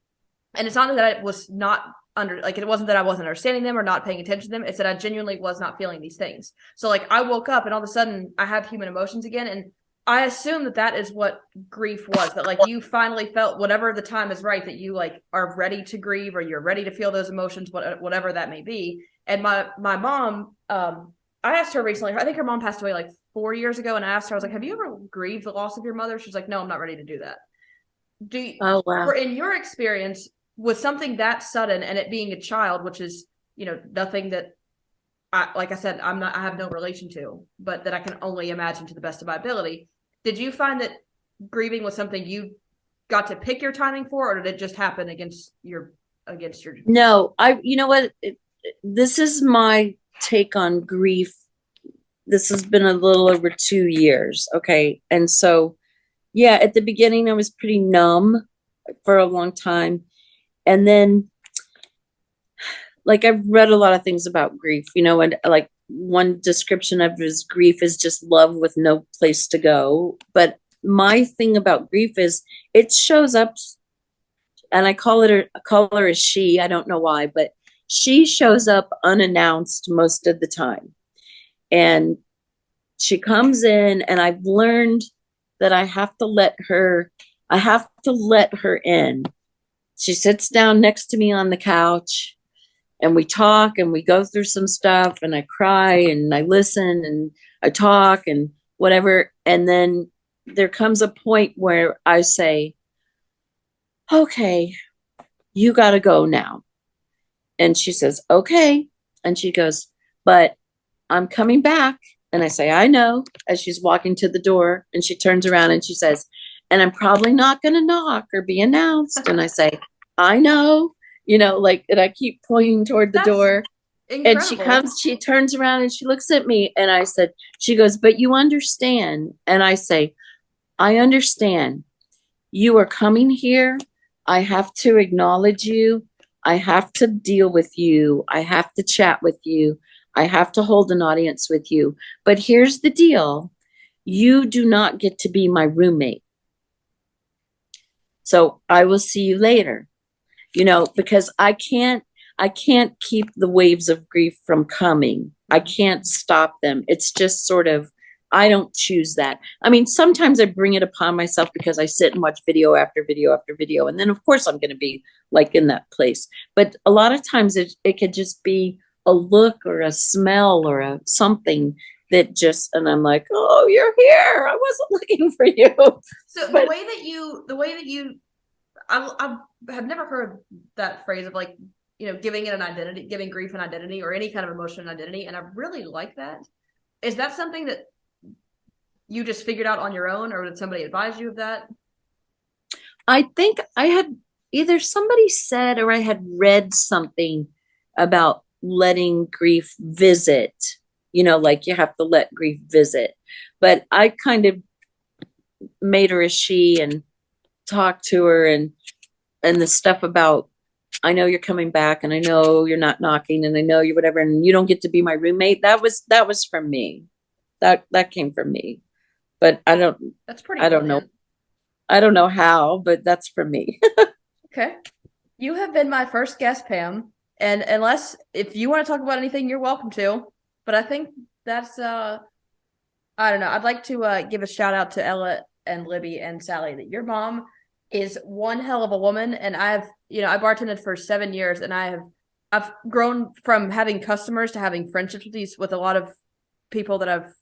And it's not that I was not it wasn't that I wasn't understanding them or not paying attention to them. It's that I genuinely was not feeling these things. So like I woke up and all of a sudden I have human emotions again. And I assume that is what grief was, that like you finally felt whatever the time is right, that you like are ready to grieve or you're ready to feel those emotions, whatever that may be. And my mom, I asked her recently, I think her mom passed away like 4 years ago and asked her, I was like, have you ever grieved the loss of your mother? She's like, no, I'm not ready to do that. Oh, wow. Or in your experience, with something that sudden and it being a child, which is, nothing that like I said, I have no relation to, but that I can only imagine to the best of my ability. Did you find that grieving was something you got to pick your timing for, or did it just happen against your? No, you know what? This is my take on grief. This has been a little over 2 years. Okay. And so, yeah, at the beginning, I was pretty numb for a long time. And then, like, I've read a lot of things about grief, and like one description of his grief is just love with no place to go. But my thing about grief is it shows up, and I call her a she. I don't know why, but she shows up unannounced most of the time. And she comes in, and I've learned that I have to let her in. She sits down next to me on the couch, and we talk, and we go through some stuff, and I cry, and I listen, and I talk, and whatever. And then there comes a point where I say, okay, you got to go now. And she says, okay. And she goes, but I'm coming back. And I say, I know, as she's walking to the door, and she turns around and she says, and I'm probably not going to knock or be announced. And I say, I know, and I keep pointing toward the door. Incredible. And she turns around and she looks at me, and I said, she goes, but you understand. And I say, I understand. You are coming here. I have to acknowledge you. I have to deal with you. I have to chat with you. I have to hold an audience with you. But here's the deal. You do not get to be my roommate. So I will see you later, because I can't keep the waves of grief from coming. I can't stop them. It's just sort of, I don't choose that. I mean, sometimes I bring it upon myself because I sit and watch video after video after video. And then of course I'm going to be like in that place. But a lot of times it could just be a look or a smell or something that and I'm like, oh, you're here. I wasn't looking for you. So the way that you, I have never heard that phrase of like, giving it an identity, giving grief an identity or any kind of emotion an identity. And I really like that. Is that something that you just figured out on your own, or did somebody advise you of that? I think I had either somebody said or I had read something about letting grief visit, like you have to let grief visit. But I kind of made her a she and talked to her and the stuff about, I know you're coming back, and I know you're not knocking, and I know you're whatever, and you don't get to be my roommate. That was from me. That came from me. But that's pretty, I don't know. I don't know how, but that's from me. Okay. You have been my first guest, Pam. And if you want to talk about anything, you're welcome to. But I think that's, I don't know. I'd like to give a shout out to Ella and Libby and Sally, that your mom is one hell of a woman. And I bartended for 7 years, and I've grown from having customers to having friendships with a lot of people that I've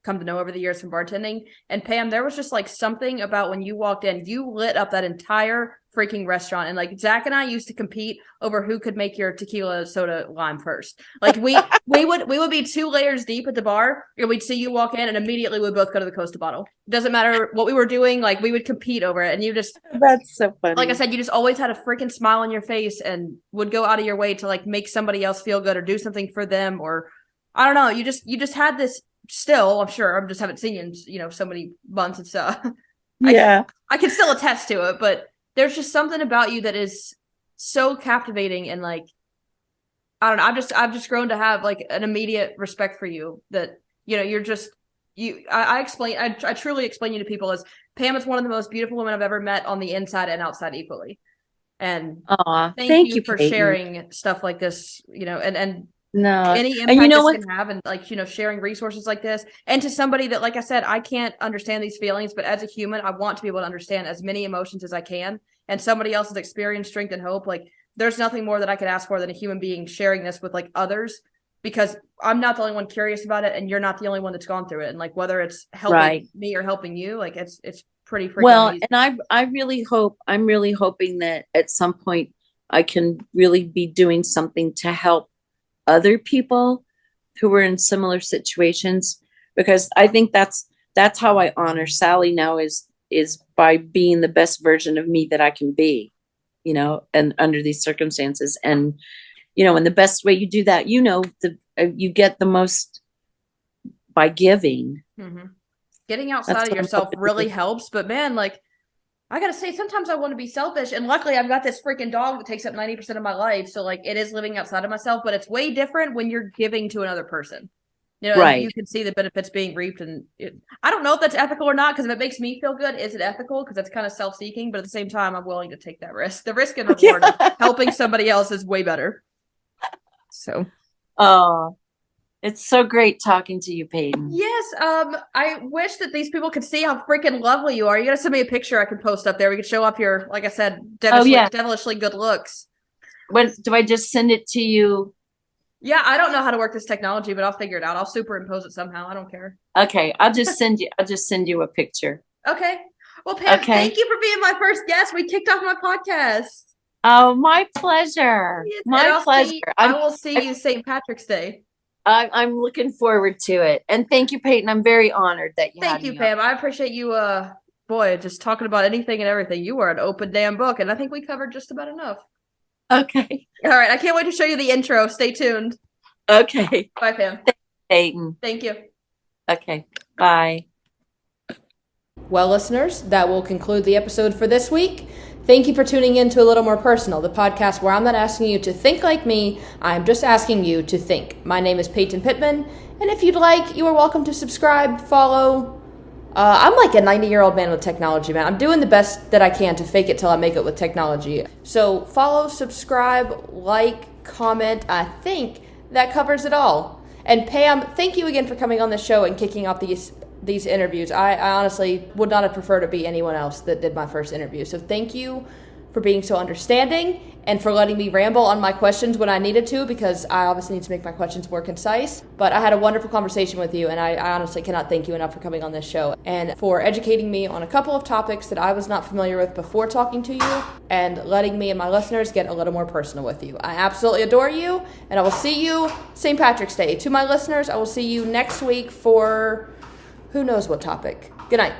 come to know over the years from bartending. And Pam, there was just like something about when you walked in, you lit up that entire freaking restaurant. And like Zach and I used to compete over who could make your tequila soda lime first. Like we would be 2 layers deep at the bar, and we'd see you walk in, and immediately we'd both go to the Costa bottle. Doesn't matter what we were doing, like we would compete over it. And you just, that's so funny. Like I said, you just always had a freaking smile on your face and would go out of your way to like make somebody else feel good or do something for them. Or I don't know, you just had this. Still, I'm sure I just haven't seen you in so many months and stuff. Yeah, I can still attest to it, but there's just something about you that is so captivating, and like, I don't know, I've just grown to have like an immediate respect for you, that you're just you. I truly explain you to people as Pam is one of the most beautiful women I've ever met, on the inside and outside equally. And thank you for Peyton. sharing stuff like this, and no, any impact and this can have, and like sharing resources like this, and to somebody that, like I said, I can't understand these feelings, but as a human, I want to be able to understand as many emotions as I can, and somebody else's experience, strength, and hope. Like, there's nothing more that I could ask for than a human being sharing this with like others, because I'm not the only one curious about it, and you're not the only one that's gone through it. And like whether it's helping me or helping you, like it's pretty freaking amazing. And I'm really hoping that at some point I can really be doing something to help other people who are in similar situations, because I think that's how I honor Sally now is by being the best version of me that I can be, and under these circumstances. And and the best way you do that, you get the most by giving. Mm-hmm. Getting outside of yourself really helps. But man, like, I gotta say, sometimes I want to be selfish. And luckily, I've got this freaking dog that takes up 90% of my life. So, like, it is living outside of myself. But it's way different when you're giving to another person. Right. You can see the benefits being reaped. And I don't know if that's ethical or not, because if it makes me feel good, is it ethical? Because that's kind of self-seeking. But at the same time, I'm willing to take that risk. The risk and reward of helping somebody else is way better. So, oh, it's so great talking to you, Peyton. Yes, I wish that these people could see how freaking lovely you are. You gotta send me a picture I can post up there. We could show off your, like I said, devilishly good looks. What, do I just send it to you? Yeah, I don't know how to work this technology, but I'll figure it out. I'll superimpose it somehow. I don't care. Okay, I'll just send you a picture. Okay. Well, Pam, thank you for being my first guest. We kicked off my podcast. Oh, my pleasure. Yes, my pleasure. I will see you St. Patrick's Day. I'm looking forward to it. And thank you, Peyton. I'm very honored that you Thank you, Pam. I appreciate you, boy, just talking about anything and everything. You are an open damn book, and I think we covered just about enough. Okay. All right. I can't wait to show you the intro. Stay tuned. Okay. Bye, Pam. Peyton. Thank you. Okay. Bye. Well, listeners, that will conclude the episode for this week. Thank you for tuning in to A Little More Personal, the podcast where I'm not asking you to think like me, I'm just asking you to think. My name is Peyton Pittman, and if you'd like, you are welcome to subscribe, follow. I'm like a 90-year-old man with technology, man. I'm doing the best that I can to fake it till I make it with technology. So follow, subscribe, like, comment. I think that covers it all. And Pam, thank you again for coming on the show and kicking off these interviews. I honestly would not have preferred to be anyone else that did my first interview. So thank you for being so understanding and for letting me ramble on my questions when I needed to, because I obviously need to make my questions more concise. But I had a wonderful conversation with you, and I honestly cannot thank you enough for coming on this show and for educating me on a couple of topics that I was not familiar with before talking to you, and letting me and my listeners get a little more personal with you. I absolutely adore you, and I will see you St. Patrick's Day. To my listeners, I will see you next week for who knows what topic. Good night.